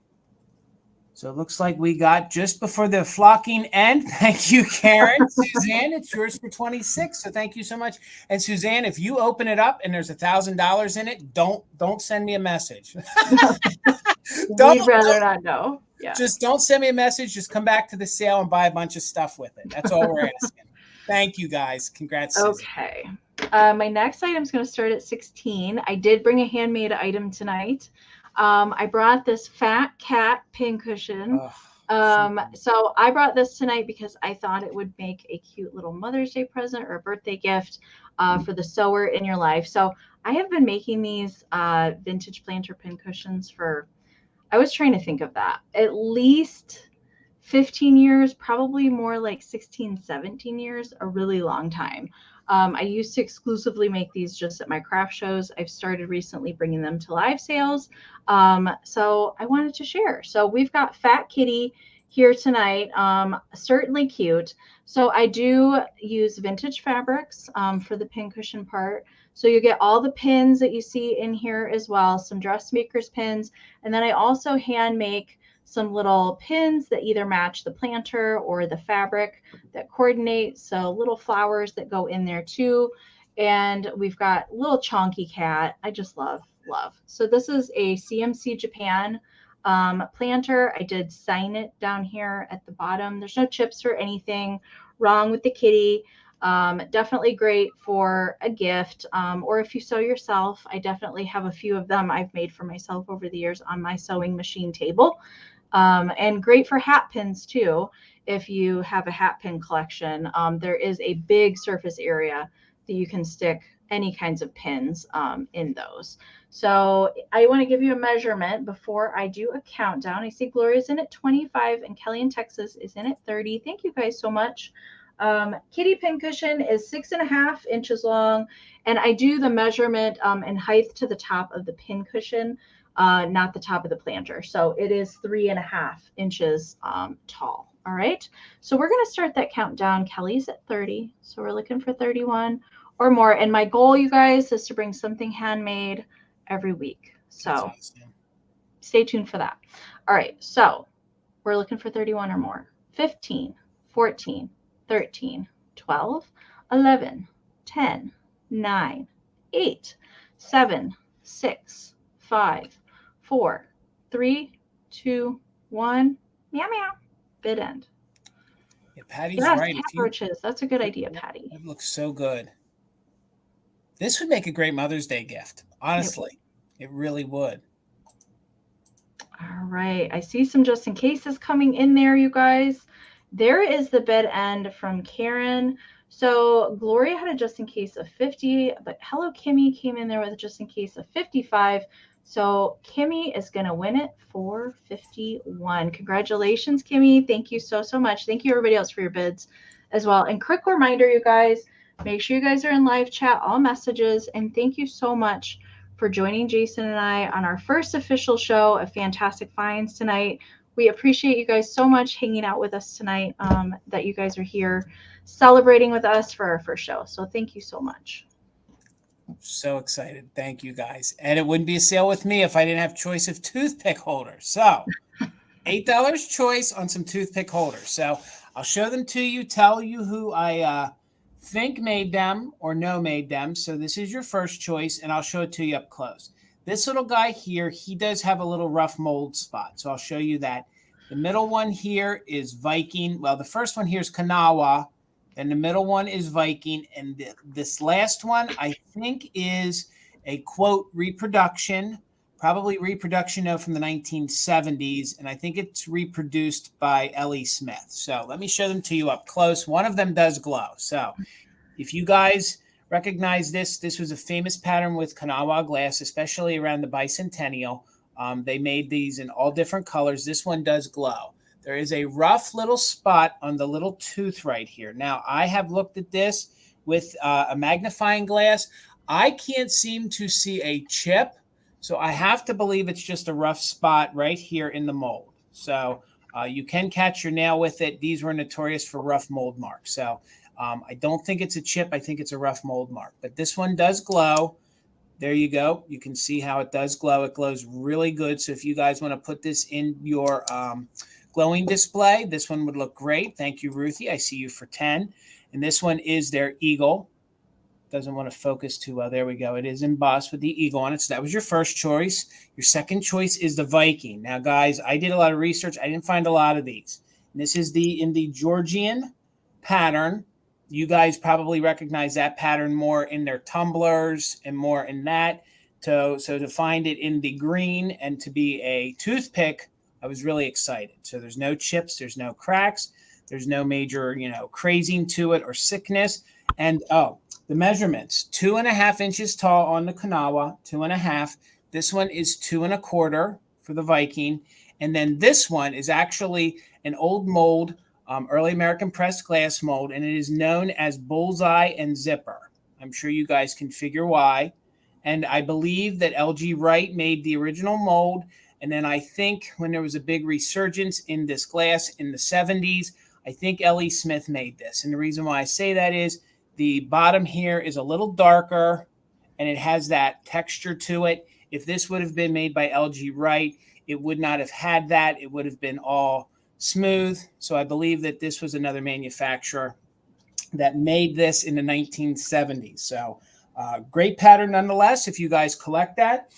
So it looks like we got just before the flocking end. Thank you, Karen. Suzanne, it's yours for 26. So thank you so much. And Suzanne, if you open it up and there's $1,000 in it, don't send me a message. We'd rather not know. Yeah. Just don't send me a message. Just come back to the sale and buy a bunch of stuff with it. That's all we're asking. Thank you, guys. Congrats. Susan. Okay. My next item is going to start at 16. I did bring a handmade item tonight. I brought this fat cat pincushion. So I brought this tonight because I thought it would make a cute little Mother's Day present or a birthday gift for the sewer in your life. So I have been making these vintage planter pincushions I was trying to think of that, at least 15 years, probably more like 16, 17 years, a really long time. I used to exclusively make these just at my craft shows. I've started recently bringing them to live sales. So I wanted to share. So we've got Fat Kitty here tonight. Certainly cute. So I do use vintage fabrics for the pincushion part. So you get all the pins that you see in here as well, some dressmaker's pins. And then I also hand make some little pins that either match the planter or the fabric that coordinate. So little flowers that go in there too. And we've got little chonky cat. I just love. So this is a CMC Japan planter. I did sign it down here at the bottom. There's no chips or anything wrong with the kitty. Definitely great for a gift or if you sew yourself. I definitely have a few of them I've made for myself over the years on my sewing machine table. And great for hat pins too. If you have a hat pin collection, there is a big surface area that you can stick any kinds of pins in those. So I want to give you a measurement before I do a countdown. I see Gloria's in at 25 and Kelly in Texas is in at 30. Thank you guys so much. Kitty pincushion is 6.5 inches long, and I do the measurement in height to the top of the pincushion. not the top of the planter. So it is 3.5 inches tall. All right. So we're going to start that countdown. Kelly's at 30. So we're looking for 31 or more. And my goal, you guys, is to bring something handmade every week. So awesome. Stay tuned for that. All right. So we're looking for 31 or more. 15, 14, 13, 12, 11, 10, 9, 8, 7, 6, 5, 4, 3, 2, 1. Meow, meow. Bid end. Yeah, Patty's yes, right. Roaches. That's a good idea, Patty. It looks so good. This would make a great Mother's Day gift. Honestly, it really would. All right. I see some just in cases coming in there, you guys. There is the bid end from Karen. So Gloria had a just in case of 50, but Hello Kimmy came in there with a just in case of 55. So Kimmy is going to win it for 51. Congratulations, Kimmy. Thank you so, so much. Thank you, everybody else, for your bids as well. And quick reminder, you guys, make sure you guys are in live chat, all messages. And thank you so much for joining Jason and I on our first official show of Fantastic Finds tonight. We appreciate you guys so much hanging out with us tonight, that you guys are here celebrating with us for our first show. So thank you so much. So excited. Thank you, guys. And it wouldn't be a sale with me if I didn't have choice of toothpick holders. So $8 choice on some toothpick holders. So I'll show them to you, tell you who I think made them or know made them. So this is your first choice, and I'll show it to you up close. This little guy here, he does have a little rough mold spot. So I'll show you that. The middle one here is Viking. Well, the first one here is Kanawha. And the middle one is Viking. And this last one, I think, is a, quote, reproduction. Probably reproduction, though, from the 1970s. And I think it's reproduced by L.E. Smith. So let me show them to you up close. One of them does glow. So if you guys recognize this, this was a famous pattern with Kanawha glass, especially around the bicentennial. They made these in all different colors. This one does glow. There is a rough little spot on the little tooth right here. Now, I have looked at this with a magnifying glass. I can't seem to see a chip, so I have to believe it's just a rough spot right here in the mold. So you can catch your nail with it. These were notorious for rough mold marks. So I don't think it's a chip. I think it's a rough mold mark. But this one does glow. There you go. You can see how it does glow. It glows really good. So if you guys want to put this in your glowing display, this one would look great. Thank you, Ruthie. I see you for 10. And this one is their eagle. Doesn't want to focus too well. There we go. It is embossed with the eagle on it. So that was your first choice. Your second choice is the Viking. Now, guys, I did a lot of research. I didn't find a lot of these. And this is in the Georgian pattern. You guys probably recognize that pattern more in their tumblers and more in that. So to find it in the green and to be a toothpick, I was really excited. So there's no chips, there's no cracks, there's no major, crazing to it or sickness. And the measurements: 2.5 inches tall on the Kanawha, 2.5. This one is 2 1/4 for the Viking. And then this one is actually an old mold, early American pressed glass mold, and it is known as Bullseye and Zipper. I'm sure you guys can figure why. And I believe that LG Wright made the original mold. And then I think when there was a big resurgence in this glass in the 70s, I think L.E. Smith made this. And the reason why I say that is the bottom here is a little darker and it has that texture to it. If this would have been made by LG Wright, it would not have had that. It would have been all smooth. So I believe that this was another manufacturer that made this in the 1970s. So great pattern nonetheless. If you guys collect that,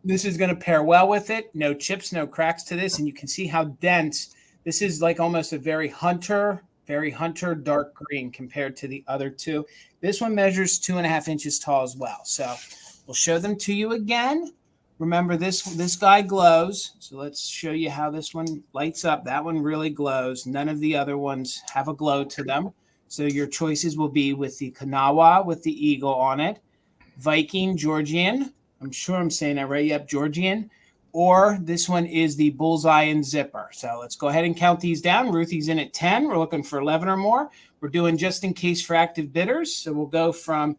this is going to pair well with it. No chips, no cracks to this. And you can see how dense. This is like almost a very hunter dark green compared to the other two. This one measures 2.5 inches tall as well. So we'll show them to you again. Remember, this guy glows. So let's show you how this one lights up. That one really glows. None of the other ones have a glow to them. So your choices will be with the Kanawha with the eagle on it, Viking, Georgian. I'm sure I'm saying that right. Yep, Georgian. Or this one is the Bullseye and Zipper. So let's go ahead and count these down. Ruthie's in at 10. We're looking for 11 or more. We're doing just in case for active bidders. So we'll go from,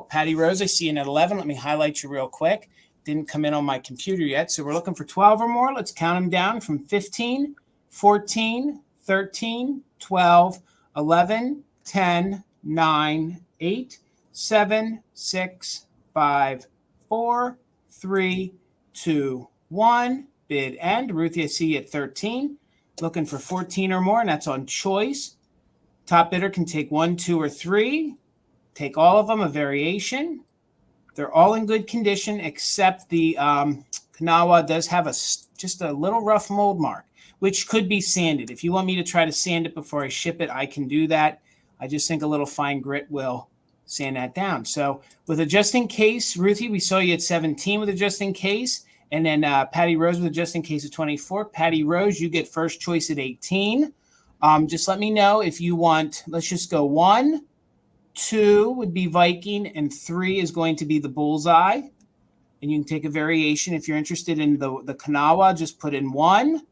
Patty Rose, I see you at 11. Let me highlight you real quick. didn't come in on my computer yet. So we're looking for 12 or more. Let's count them down from 15, 14, 13, 12, 11, 10, 9, 8, 7, 6, 5, 4, 3, 2, 1. Bid end. Ruthie, I see you at 13. Looking for 14 or more, and that's on choice. Top bidder can take 1, 2, or 3. Take all of them, a variation. They're all in good condition, except the Kanawa does have just a little rough mold mark, which could be sanded. If you want me to try to sand it before I ship it, I can do that. I just think a little fine grit will sand that down. So with a just in case, Ruthie, we saw you at 17 with a just in case. And then Patty Rose with a just in case at 24. Patty Rose, you get first choice at 18. Just let me know if you want, let's just go 1, 2 would be Viking, and 3 is going to be the bullseye. And you can take a variation. If you're interested in the Kanawa, just put in 1,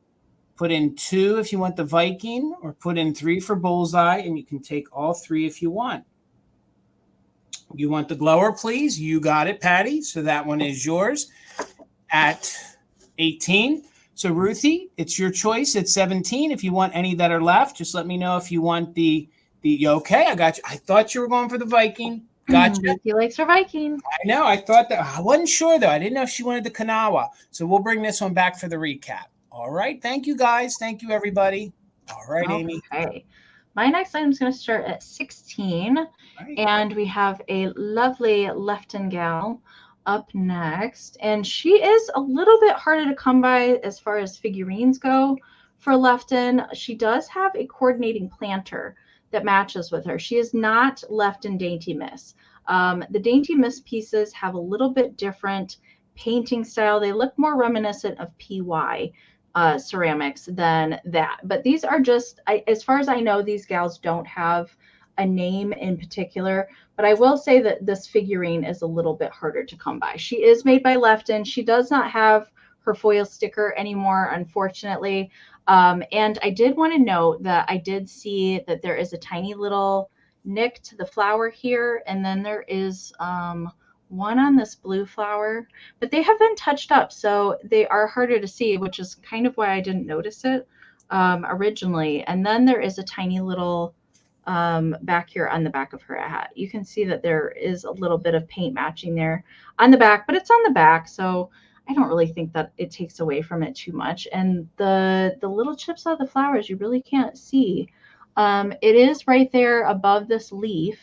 put in 2 if you want the Viking, or put in 3 for bullseye, and you can take all 3 if you want. You want the glower, please? You got it, Patty. So that one is yours at 18. So Ruthie, it's your choice at 17. If you want any that are left, just let me know if you want the okay, I got you. I thought you were going for the Viking. Gotcha. Ruthie likes her Viking. I know. I thought that. I wasn't sure, though. I didn't know if she wanted the Kanawa. So we'll bring this one back for the recap. All right. Thank you, guys. Thank you, everybody. All right, Amy. Okay. My next item is going to start at 16. Right. And we have a lovely Lefton gal up next. And she is a little bit harder to come by as far as figurines go for Lefton. She does have a coordinating planter that matches with her. She is not Lefton Dainty Miss. The Dainty Miss pieces have a little bit different painting style. They look more reminiscent of PY ceramics than that. But these are just, as far as I know, these gals don't have a name in particular. But I will say that this figurine is a little bit harder to come by. She is made by Lefton. She does not have her foil sticker anymore, unfortunately. And I did want to note that I did see that there is a tiny little nick to the flower here. And then there is one on this blue flower, but they have been touched up. So they are harder to see, which is kind of why I didn't notice it originally. And then there is a tiny little back here on the back of her hat. You can see that there is a little bit of paint matching there on the back, but it's on the back. So I don't really think that it takes away from it too much. And the little chips of the flowers, you really can't see. It is right there above this leaf.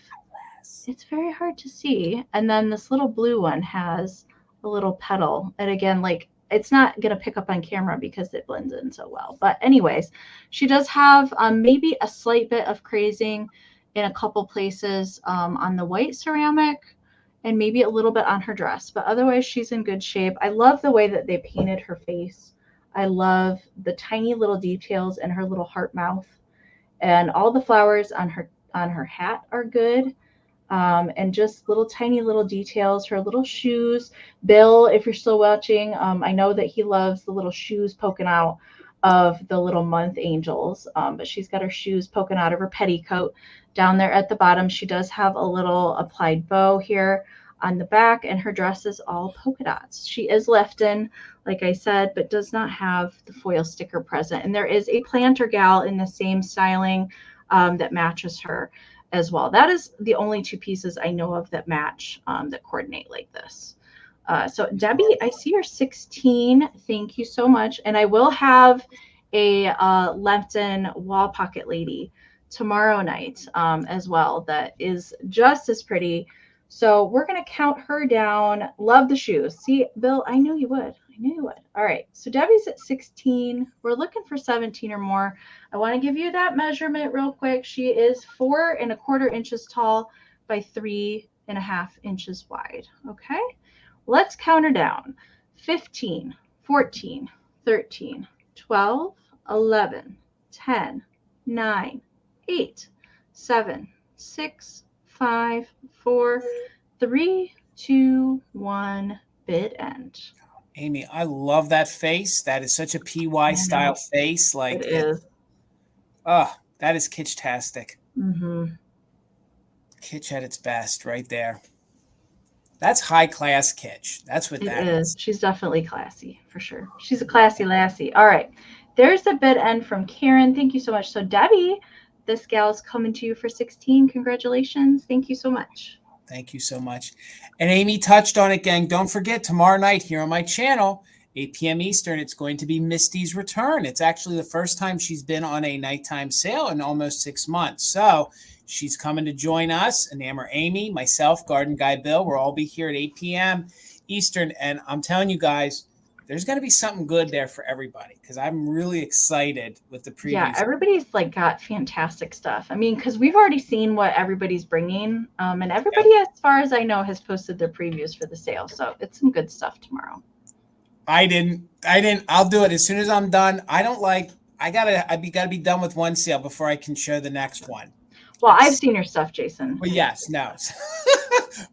It's very hard to see. And then this little blue one has a little petal. And again, like, it's not going to pick up on camera because it blends in so well. But anyways, she does have maybe a slight bit of crazing in a couple places on the white ceramic and maybe a little bit on her dress. But otherwise, she's in good shape. I love the way that they painted her face. I love the tiny little details in her little heart mouth. And all the flowers on her hat are good. And just little tiny little details, her little shoes. Bill, if you're still watching, I know that he loves the little shoes poking out of the little month angels, but she's got her shoes poking out of her petticoat down there at the bottom. She does have a little applied bow here on the back, and her dress is all polka dots. She is Lefton, like I said, but does not have the foil sticker present. And there is a planter gal in the same styling that matches her as well. That is the only two pieces I know of that match, that coordinate like this. So Debbie, I see you're 16. Thank you so much. And I will have a Lefton wall pocket lady tomorrow night as well that is just as pretty. So we're going to count her down. Love the shoes. See, Bill, I knew you would. I knew you would. All right. So Debbie's at 16. We're looking for 17 or more. I want to give you that measurement real quick. She is 4 1/4 inches tall by 3 1/2 inches wide. Okay. Let's count her down. 15, 14, 13, 12, 11, 10, 9, 8, 7, 6, 5, 4, 3, 2, 1, bid end. Amy, I love that face. That is such a PY style face. Like it is. Oh, that is kitsch-tastic. Mm-hmm. Kitsch at its best right there. That's high class kitsch. That's what It that is. is. She's definitely classy, for sure. She's a classy lassie. All right. There's the bid end from Karen. Thank you so much. So Debbie, this gal's coming to you for 16. Congratulations. Thank you so much. Thank you so much. And Amy touched on it, gang. Don't forget, tomorrow night here on my channel, 8 p.m. Eastern, it's going to be Misty's return. It's actually the first time she's been on a nighttime sale in almost 6 months. So she's coming to join us, Enamor Amie, myself, Garden Guy Bill. We'll all be here at 8 p.m. Eastern. And I'm telling you guys, there's going to be something good there for everybody because I'm really excited with the previews. Yeah, everybody's like got fantastic stuff. I mean, because we've already seen what everybody's bringing, and everybody, as far as I know, has posted their previews for the sale. So it's some good stuff tomorrow. I didn't. I'll do it as soon as I'm done. I gotta be done with one sale before I can show the next one. Well, I've seen your stuff, Jason. Well, yes, no.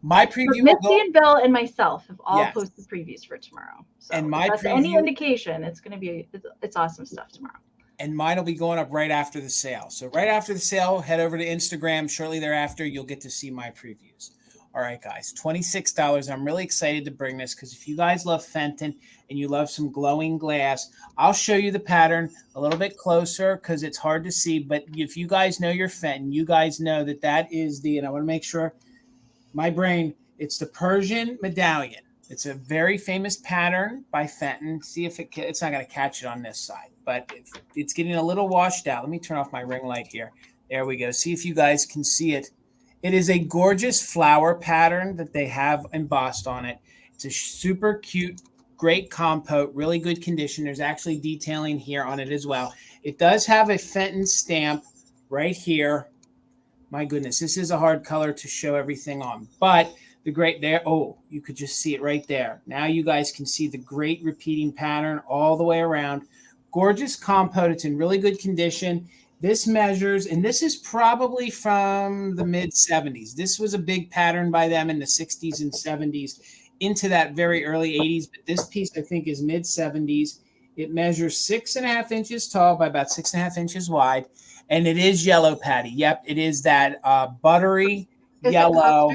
My preview. Misty and Bill and myself have all posted previews for tomorrow. So and my if that's preview, any indication, it's going to be it's awesome stuff tomorrow. And mine will be going up right after the sale. So right after the sale, head over to Instagram. Shortly thereafter, you'll get to see my previews. All right, guys, $26. I'm really excited to bring this because if you guys love Fenton and you love some glowing glass, I'll show you the pattern a little bit closer because it's hard to see. But if you guys know your Fenton, you guys know that is the, and I want to make sure my brain, it's the Persian medallion. It's a very famous pattern by Fenton. See if it's not going to catch it on this side, but it's getting a little washed out. Let me turn off my ring light here. There we go. See if you guys can see it. It is a gorgeous flower pattern that they have embossed on it. It's a super cute, great compote, really good condition. There's actually detailing here on it as well. It does have a Fenton stamp right here. My goodness, this is a hard color to show everything on, but the great there. Oh, you could just see it right there. Now you guys can see the great repeating pattern all the way around. Gorgeous compote. It's in really good condition. This measures, and this is probably from the mid-70s. This was a big pattern by them in the 60s and 70s into that very early 80s. But this piece, I think, is mid-70s. It measures 6.5 inches tall by about 6.5 inches wide. And it is yellow, Patty. Yep, it is that buttery yellow.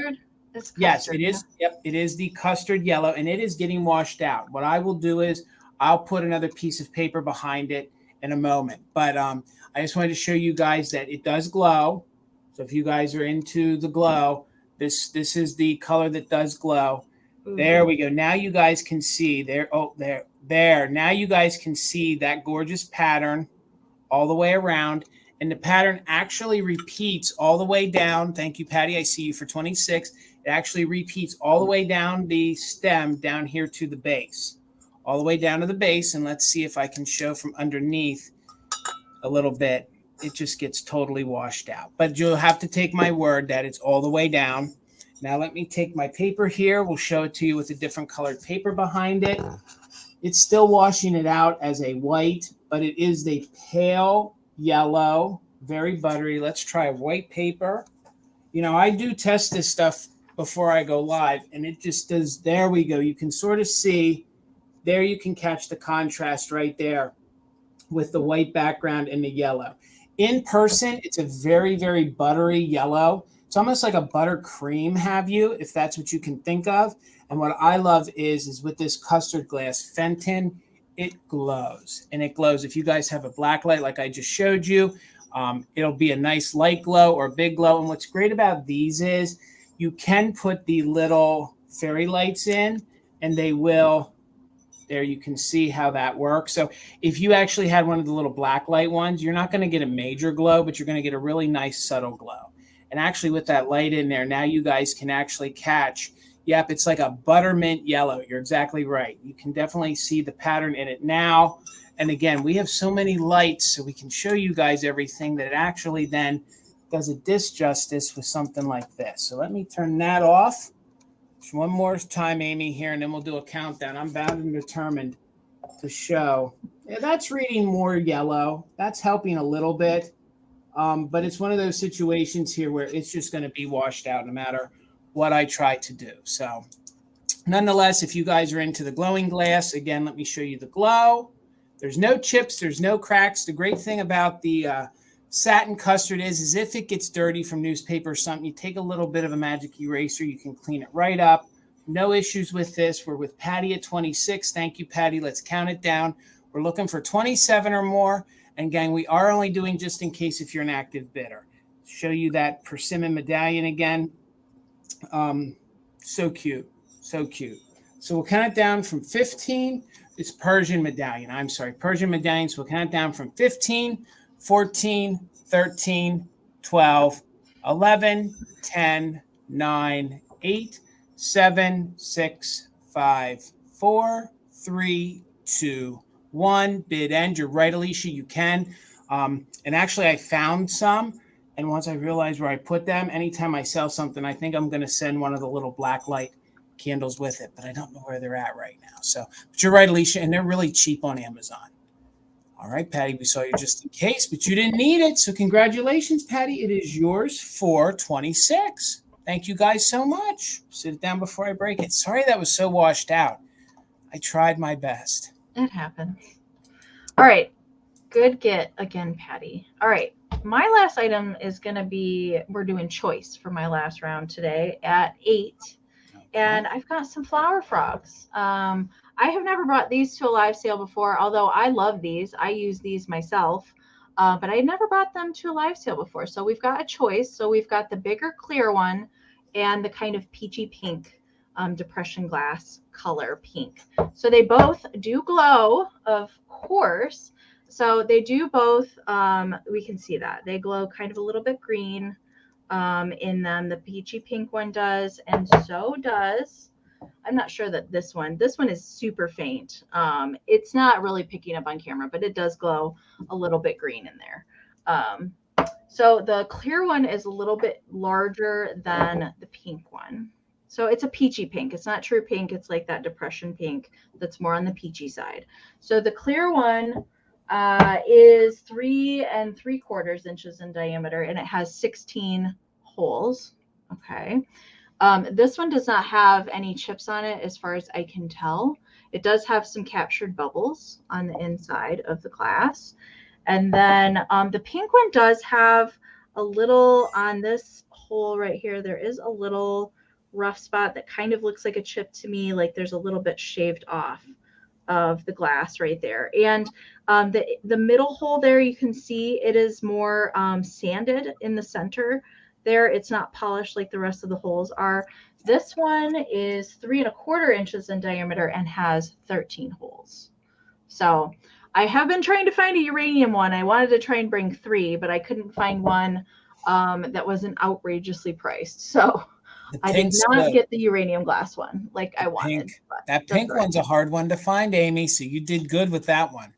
Yes, it is. Yep, it is the custard yellow, and it is getting washed out. What I will do is I'll put another piece of paper behind it in a moment. But I just wanted to show you guys that it does glow. So if you guys are into the glow, this is the color that does glow. Mm-hmm. There we go. Now you guys can see there. Oh, there. Now you guys can see that gorgeous pattern all the way around. And the pattern actually repeats all the way down. Thank you, Patty. I see you for 26. It actually repeats all the way down the stem down here to the base. All the way down to the base. And let's see if I can show from underneath a little bit. It just gets totally washed out. But you'll have to take my word that it's all the way down. Now let me take my paper here. We'll show it to you with a different colored paper behind it. It's still washing it out as a white, but it is the pale yellow, very buttery. Let's try a white paper. You know, I do test this stuff before I go live, and it just does. There we go. You can sort of see there. You can catch the contrast right there with the white background and the yellow. In person, it's a very, very buttery yellow. It's almost like a buttercream, have you, if that's what you can think of. And what I love is with this custard glass Fenton, it glows, and it glows. If you guys have a black light like I just showed you, it'll be a nice light glow or big glow. And what's great about these is you can put the little fairy lights in, and they will. There you can see how that works. So if you actually had one of the little black light ones, you're not going to get a major glow, but you're going to get a really nice subtle glow. And actually with that light in there, now you guys can actually catch. Yep, it's like a buttermint yellow. You're exactly right. You can definitely see the pattern in it now. And again, we have so many lights, so we can show you guys everything that it actually then does a disjustice with something like this. So let me turn that off. Just one more time, Amy, here, and then we'll do a countdown. I'm bound and determined to show. Yeah, that's reading more yellow. That's helping a little bit. But it's one of those situations here where it's just going to be washed out no matter what I try to do. So nonetheless, if you guys are into the glowing glass, again, let me show you the glow. There's no chips. There's no cracks. The great thing about the satin custard is if it gets dirty from newspaper or something, you take a little bit of a magic eraser, you can clean it right up, No issues with this. We're with Patty at 26. Thank you, Patty. Let's count it down. We're looking for 27 or more. And gang, we are only doing just in case if you're an active bidder. Show you that persimmon medallion again. So cute. So cute. So we'll count it down from 15. It's Persian medallion. I'm sorry, Persian medallion. So we'll count it down from 15, 14, 13, 12, 11, 10, 9, 8, 7, 6, 5, 4, 3, 2, 1. Bid end. You're right, Alicia. You can. And actually, I found some. And once I realized where I put them, anytime I sell something, I think I'm going to send one of the little black light candles with it. But I don't know where they're at right now. So, but you're right, Alicia. And they're really cheap on Amazon. All right, Patty, we saw you just in case, but you didn't need it. So congratulations, Patty. It is yours for 26. Thank you guys so much. Sit it down before I break it. Sorry that was so washed out. I tried my best. It happens. All right. Good get again, Patty. All right. My last item is going to be, we're doing choice for my last round today at 8. Okay. And I've got some flower frogs. I have never brought these to a live sale before, although I love these. I use these myself, but I never brought them to a live sale before. So we've got a choice. So we've got the bigger clear one and the kind of peachy pink depression glass color pink. So they both do glow, of course. So they do both. We can see that they glow kind of a little bit green in them. The peachy pink one does, and so does. I'm not sure that this one is super faint. It's not really picking up on camera, but it does glow a little bit green in there. So the clear one is a little bit larger than the pink one. So it's a peachy pink. It's not true pink. It's like that depression pink that's more on the peachy side. So the clear one is 3 3/4 inches in diameter, and it has 16 holes. Okay. This one does not have any chips on it as far as I can tell. It does have some captured bubbles on the inside of the glass. And then the pink one does have a little on this hole right here. There is a little rough spot that kind of looks like a chip to me, like there's a little bit shaved off of the glass right there. And the middle hole there, you can see it is more sanded in the center there. It's not polished like the rest of the holes are. This one is 3 1/4 inches in diameter and has 13 holes. So I have been trying to find a uranium one. I wanted to try and bring 3, but I couldn't find one that wasn't outrageously priced. So I did not get the uranium glass one like I wanted. That pink one's a hard one to find, Amy. So you did good with that one.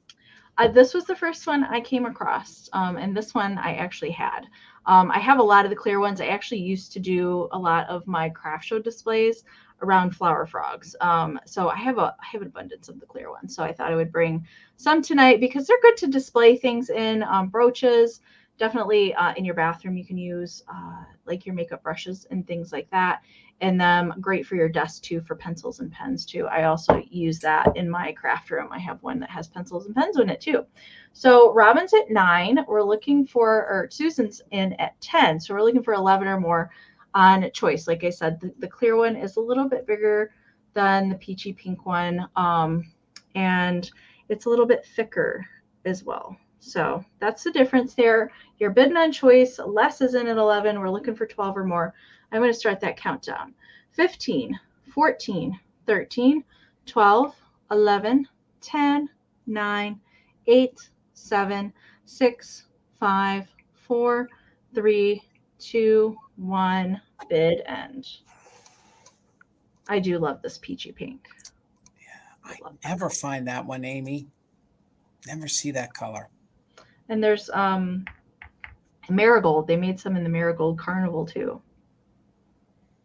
This was the first one I came across, and this one I actually had. I have a lot of the clear ones. I actually used to do a lot of my craft show displays around flower frogs. So I have an abundance of the clear ones. So I thought I would bring some tonight because they're good to display things in, brooches. Definitely in your bathroom, you can use like your makeup brushes and things like that. And great for your desk too, for pencils and pens too. I also use that in my craft room. I have one that has pencils and pens in it too. So Robin's at 9. We're looking for, or Susan's in at 10. So we're looking for 11 or more on choice. Like I said, the clear one is a little bit bigger than the peachy pink one. And it's a little bit thicker as well. So that's the difference there. You're bidding on choice. Less is in at 11. We're looking for 12 or more. I'm going to start that countdown. 15, 14, 13, 12, 11, 10, 9, 8, 7, 6, 5, 4, 3, 2, 1. Bid end. I do love this peachy pink. Yeah, I never find that one, Amy. Never see that color. And there's marigold. They made some in the marigold carnival too.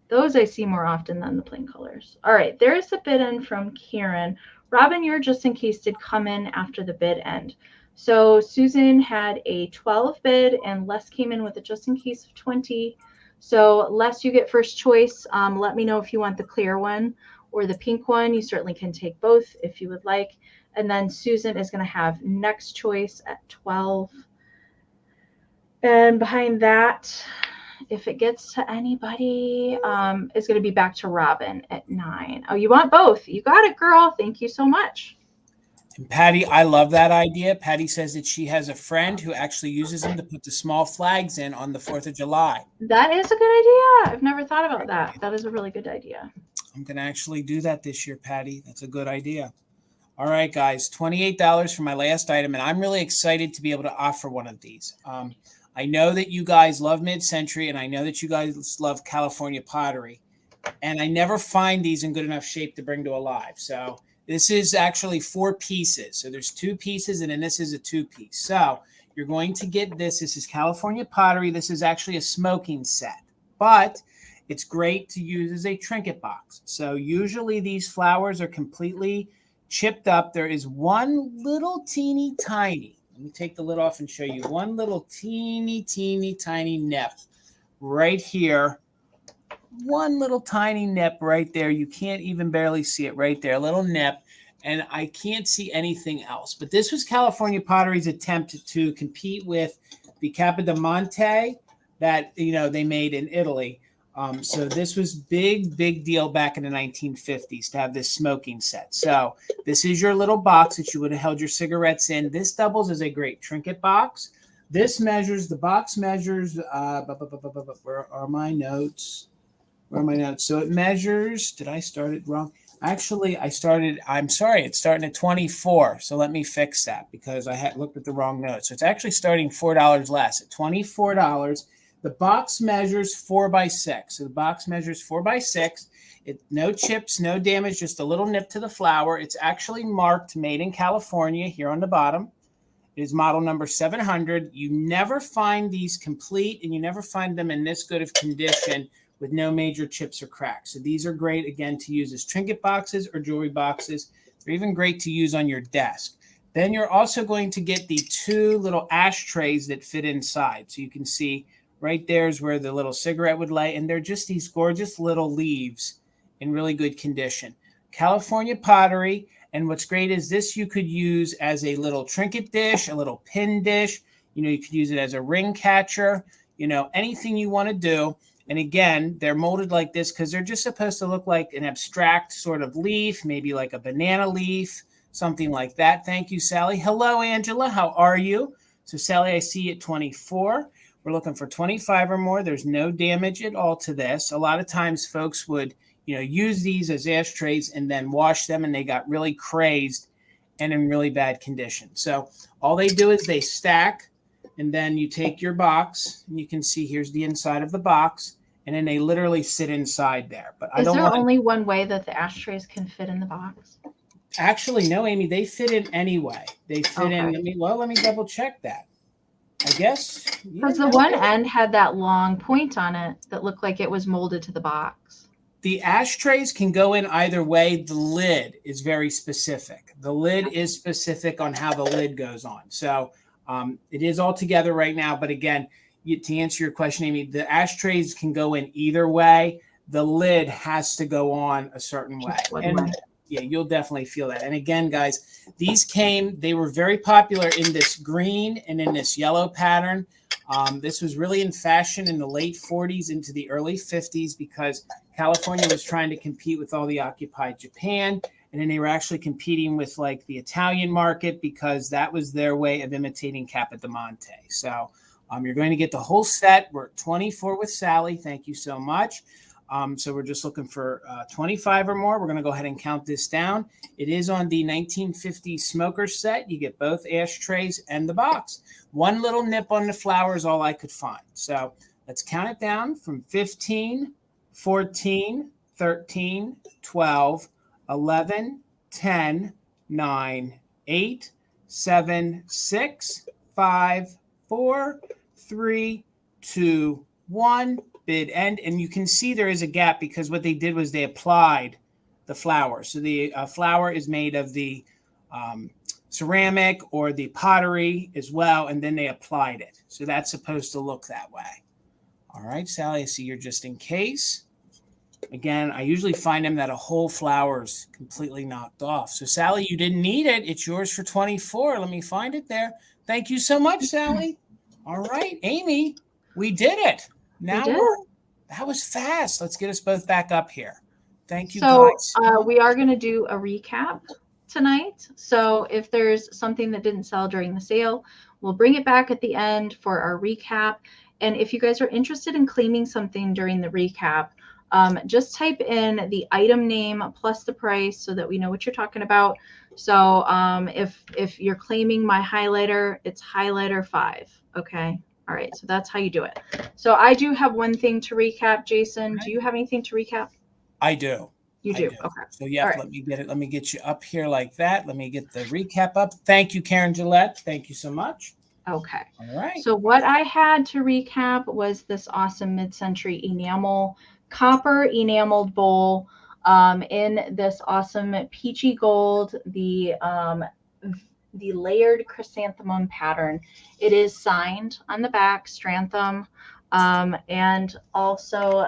Those I see more often than the plain colors. All right, there's the bid end from Karen. Robin, your just in case did come in after the bid end. So Susan had a 12 bid and Les came in with a just in case of 20. So Les, you get first choice. Let me know if you want the clear one or the pink one. You certainly can take both if you would like. And then Susan is going to have next choice at 12. And behind that if it gets to anybody, is going to be back to Robin at 9. Oh, you want both? You got it, girl. Thank you so much. And Patty, I love that idea. Patty says that she has a friend who actually uses them to put the small flags in on the 4th of July. That is a good idea. I've never thought about that. That is a really good idea. I'm going to actually do that this year, Patty. That's a good idea. All right, guys, $28 for my last item, and I'm really excited to be able to offer one of these. I know that you guys love mid-century, and I know that you guys love California pottery, and I never find these in good enough shape to bring to a live. So this is actually 4 pieces. So there's 2 pieces, and then this is a 2-piece. So you're going to get this. This is California pottery. This is actually a smoking set, but it's great to use as a trinket box. So usually these flowers are completely chipped up. There is one little teeny tiny, let me take the lid off and show you, one little teeny tiny nip right here. One little tiny nip right there. You can't even barely see it right there, a little nip. And I can't see anything else. But this was California Pottery's attempt to compete with the Capodimonte that, you know, they made in Italy. So this was big deal back in the 1950s to have this smoking set. So this is your little box that you would have held your cigarettes in. This doubles as a great trinket box. This measures, the box measures, where are my notes? Where are my notes? So it measures, did I start it wrong? Actually, I'm sorry, it's starting at 24. So let me fix that because I had looked at the wrong notes. So it's actually starting $4 less at $24. The box measures 4 by 6. So the box measures 4 by 6. No chips, no damage, just a little nip to the flower. It's actually marked made in California here on the bottom. It is model number 700. You never find these complete, and you never find them in this good of condition with no major chips or cracks. So these are great, again, to use as trinket boxes or jewelry boxes. They're even great to use on your desk. Then you're also going to get the 2 little ashtrays that fit inside. So you can see right there is where the little cigarette would lay, and they're just these gorgeous little leaves in really good condition. California pottery, and what's great is this you could use as a little trinket dish, a little pin dish. You know, you could use it as a ring catcher, you know, anything you want to do. And again, they're molded like this because they're just supposed to look like an abstract sort of leaf, maybe like a banana leaf, something like that. Thank you, Sally. Hello, Angela. How are you? So, Sally, I see you at 24. We're looking for 25 or more. There's no damage at all to this. A lot of times folks would, you know, use these as ashtrays and then wash them, and they got really crazed and in really bad condition. So all they do is they stack, and then you take your box, and you can see here's the inside of the box, and then they literally sit inside there. But is there only one way that the ashtrays can fit in the box? Actually, no, Amy, they fit in anyway. They fit in. Let me double check that. I guess. Because the one end had that long point on it that looked like it was molded to the box. The ashtrays can go in either way. The lid is very specific. The lid is specific on how the lid goes on. So it is all together right now. But again, to answer your question, Amy, the ashtrays can go in either way. The lid has to go on a certain way. Yeah, you'll definitely feel that. And again, guys, they were very popular in this green and in this yellow pattern. This was really in fashion in the late 40s into the early 50s because California was trying to compete with all the occupied Japan. And then they were actually competing with like the Italian market because that was their way of imitating Capodimonte. So you're going to get the whole set. We're at 24 with Sally. Thank you so much. So we're just looking for 25 or more. We're going to go ahead and count this down. It is on the 1950 smoker set. You get both ashtrays and the box. One little nip on the flower is all I could find. So let's count it down from 15, 14, 13, 12, 11, 10, 9, 8, 7, 6, 5, 4, 3, 2, 1. Bid end, and you can see there is a gap because what they did was they applied the flower. So the flower is made of the ceramic or the pottery as well, and then they applied it. So that's supposed to look that way. All right, Sally, I see you're just in case. Again, I usually find them that a whole flower is completely knocked off. So Sally, you didn't need it. It's yours for 24. Let me find it there. Thank you so much, Sally. All right, Amy, we did it. Now that was fast. Let's get us both back up here. Thank you, guys. We are going to do a recap tonight. So if there's something that didn't sell during the sale, we'll bring it back at the end for our recap. And if you guys are interested in claiming something during the recap, just type in the item name plus the price so that we know what you're talking about. So if you're claiming my highlighter, it's highlighter 5. Okay. All right. So that's how you do it. So I do have one thing to recap. Jason, do you have anything to recap? I do. You do. Okay. So yeah, right. Let me get it. Let me get you up here like that. Let me get the recap up. Thank you, Karen Gillette. Thank you so much. Okay. All right. So what I had to recap was this awesome mid-century enamel, copper enameled bowl in this awesome peachy gold, the layered chrysanthemum pattern. It is signed on the back, Strantham, and also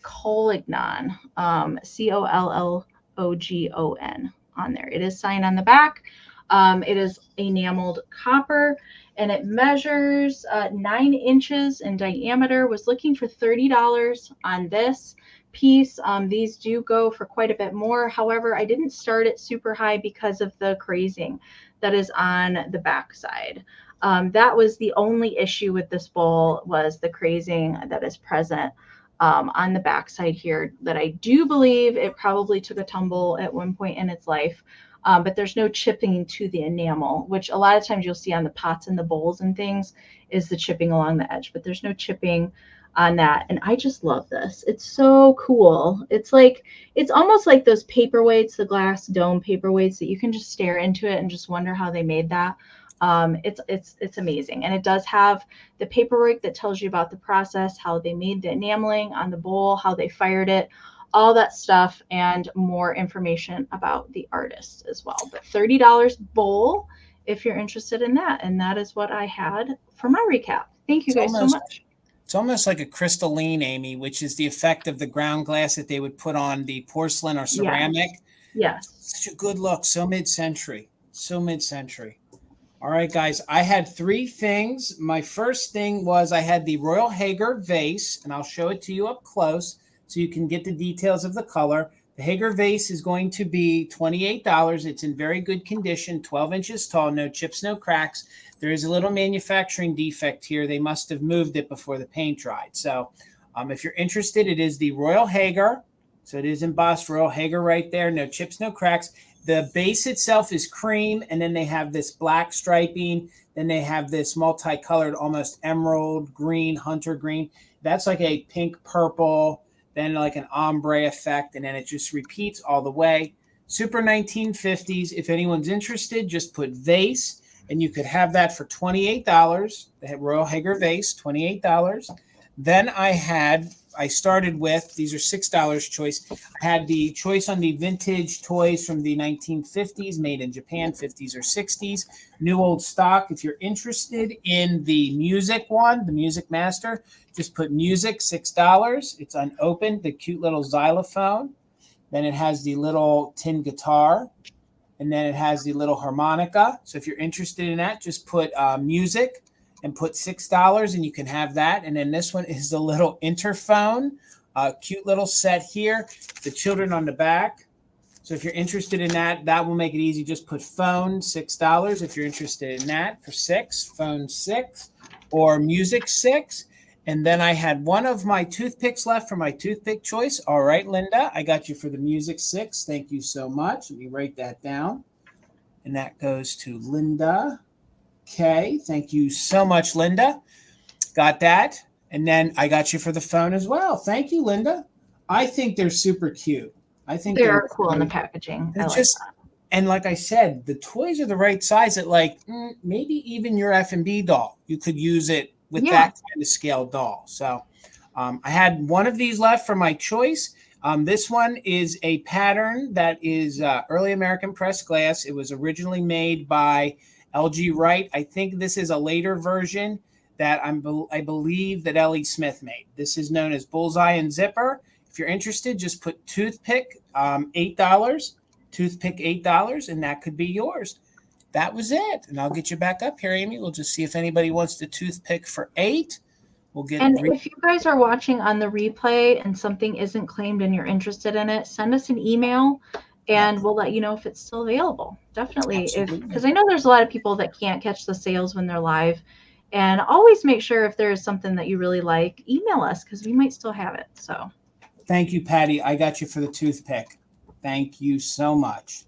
Collignon, Colloggon on there. It is signed on the back. It is enameled copper, and it measures 9 inches in diameter. Was looking for $30 on this piece. These do go for quite a bit more. However, I didn't start it super high because of the crazing that is on the back side. That was the only issue with this bowl, was the crazing that is present on the backside here, that I do believe it probably took a tumble at one point in its life. But there's no chipping to the enamel, which a lot of times you'll see on the pots and the bowls and things, is the chipping along the edge, but there's no chipping on that. And I just love this. It's so cool. It's almost like those paperweights, the glass dome paperweights that you can just stare into it and just wonder how they made that. It's amazing. And it does have the paperwork that tells you about the process, how they made the enameling on the bowl, how they fired it, all that stuff, and more information about the artist as well. But $30 bowl if you're interested in that. And that is what I had for my recap. Thank you guys so much. It's almost like a crystalline, Amy, which is the effect of the ground glass that they would put on the porcelain or ceramic. Yes. Such a good look. So mid-century. So mid-century. All right, guys. I had 3 things. My first thing was I had the Royal Hager vase, and I'll show it to you up close so you can get the details of the color. The Hager vase is going to be $28. It's in very good condition, 12 inches tall, no chips, no cracks. There is a little manufacturing defect here. They must have moved it before the paint dried. So if you're interested, it is the Royal Hager. So it is embossed Royal Hager right there. No chips, no cracks. The base itself is cream, and then they have this black striping. Then they have this multicolored, almost emerald green, hunter green. That's like a pink purple, then like an ombre effect, and then it just repeats all the way. Super 1950s. If anyone's interested, just put vase, and you could have that for $28. The Royal Hager vase, $28. Then I started with, these are $6 choice. I had the choice on the vintage toys from the 1950s, made in Japan, 50s or 60s. New old stock. If you're interested in the music one, the Music Master, just put music, $6. It's unopened, the cute little xylophone. Then it has the little tin guitar. And then it has the little harmonica. So if you're interested in that, just put music and put $6 and you can have that. And then this one is the little interphone, cute little set here, the children on the back. So if you're interested in that, that will make it easy. Just put phone, $6. If you're interested in that for $6, phone $6, or music $6. And then I had one of my toothpicks left for my toothpick choice. All right, Linda, I got you for the music $6. Thank you so much. Let me write that down. And that goes to Linda. Okay, thank you so much, Linda. Got that. And then I got you for the phone as well. Thank you, Linda. I think they're super cute. I think they're cool in the packaging. I like that. And like I said, the toys are the right size at like maybe even your FNB doll. You could use it with that kind of scale doll. So I had one of these left for my choice. This one is a pattern that is early American pressed glass. It was originally made by LG Wright. I think this is a later version that I believe that Ellie Smith made. This is known as Bullseye and Zipper. If you're interested, just put toothpick, $8, toothpick $8, and that could be yours. That was it. And I'll get you back up here, Amy. We'll just see if anybody wants the toothpick for $8. we'll get. And if you guys are watching on the replay and something isn't claimed and you're interested in it, send us an email and we'll let you know if it's still available. Definitely. Because I know there's a lot of people that can't catch the sales when they're live. And always make sure if there is something that you really like, email us because we might still have it. So thank you, Patty. I got you for the toothpick. Thank you so much.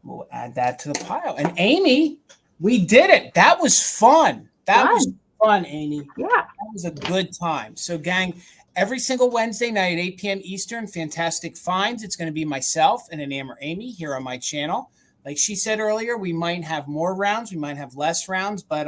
We'll add that to the pile. And Amy, we did it. That was fun. That was fun, Amy. Yeah. That was a good time. So, gang, every single Wednesday night at 8 p.m. Eastern, Fantastic Finds. It's going to be myself and Enamor Amie here on my channel. Like she said earlier, we might have more rounds. We might have less rounds. But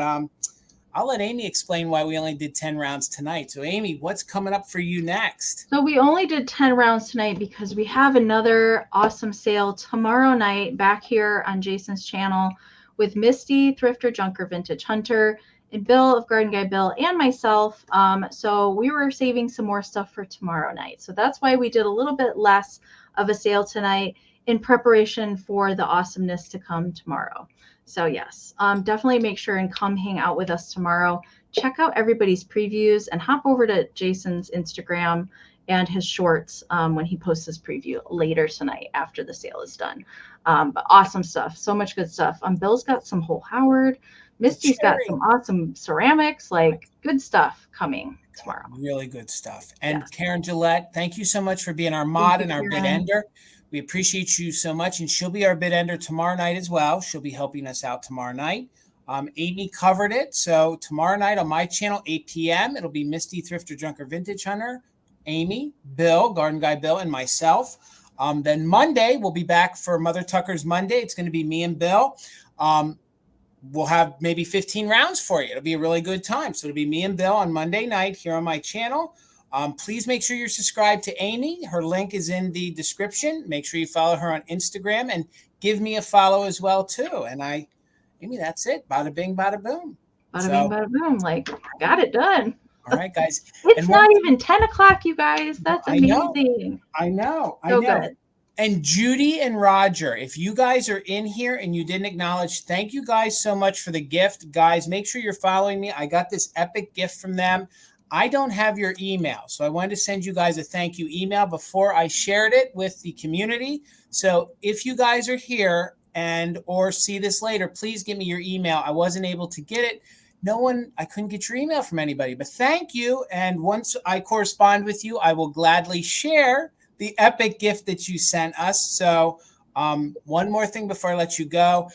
I'll let Amy explain why we only did 10 rounds tonight. So, Amy, what's coming up for you next? So we only did 10 rounds tonight because we have another awesome sale tomorrow night back here on Jason's channel with Misty, Thrifter, Junker, Vintage Hunter, and Bill of Garden Guy Bill and myself. So we were saving some more stuff for tomorrow night. So that's why we did a little bit less of a sale tonight in preparation for the awesomeness to come tomorrow. So yes, definitely make sure and come hang out with us tomorrow. Check out everybody's previews and hop over to Jason's Instagram and his shorts when he posts his preview later tonight after the sale is done. But awesome stuff. So much good stuff. Bill's got some Whole Howard. Misty's got some awesome ceramics, like good stuff coming tomorrow. Really good stuff. And yes. Karen Gillette, thank you so much for being our mod and our bid ender. We appreciate you so much. And she'll be our bid ender tomorrow night as well. She'll be helping us out tomorrow night. Amy covered it. So tomorrow night on my channel, 8 p.m., it'll be Misty, Thrifter, Junker, Vintage Hunter, Amy, Bill, Garden Guy Bill, and myself. Then Monday, we'll be back for Mother Tucker's Monday. It's going to be me and Bill. We'll have maybe 15 rounds for you. It'll be a really good time. So it'll be me and Bill on Monday night here on my channel. Please make sure you're subscribed to Amy. Her link is in the description. Make sure you follow her on Instagram and give me a follow as well, too. And Amy, that's it. Bada bing, bada boom. Bada bing, bada boom. Like, got it done. All right, guys. It's not even 10 o'clock, you guys. That's amazing. I know. So good. And Judy and Roger, if you guys are in here and you didn't acknowledge, thank you guys so much for the gift. Guys, make sure you're following me. I got this epic gift from them. I don't have your email, so I wanted to send you guys a thank you email before I shared it with the community. So if you guys are here and or see this later, please give me your email. I wasn't able to get it. I couldn't get your email from anybody, but thank you. And once I correspond with you, I will gladly share the epic gift that you sent us. So one more thing before I let you go.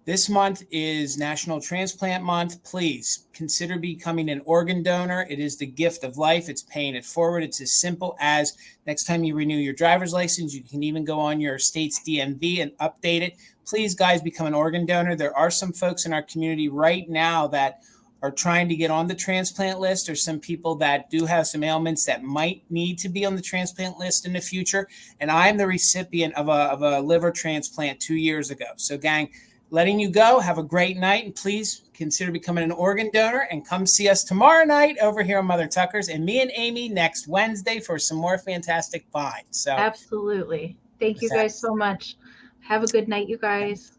This month is National Transplant Month. Please consider becoming an organ donor. It is the gift of life. It's paying it forward. It's as simple as next time you renew your driver's license, you can even go on your state's DMV and update it. Please, guys, become an organ donor. There are some folks in our community right now that are trying to get on the transplant list, or some people that do have some ailments that might need to be on the transplant list in the future. And I'm the recipient of a liver transplant 2 years ago. So, gang, letting you go. Have a great night. And please consider becoming an organ donor and come see us tomorrow night over here on Mother Tucker's and me and Amy next Wednesday for some more fantastic finds. So absolutely. Thank you guys so much. Have a good night, you guys.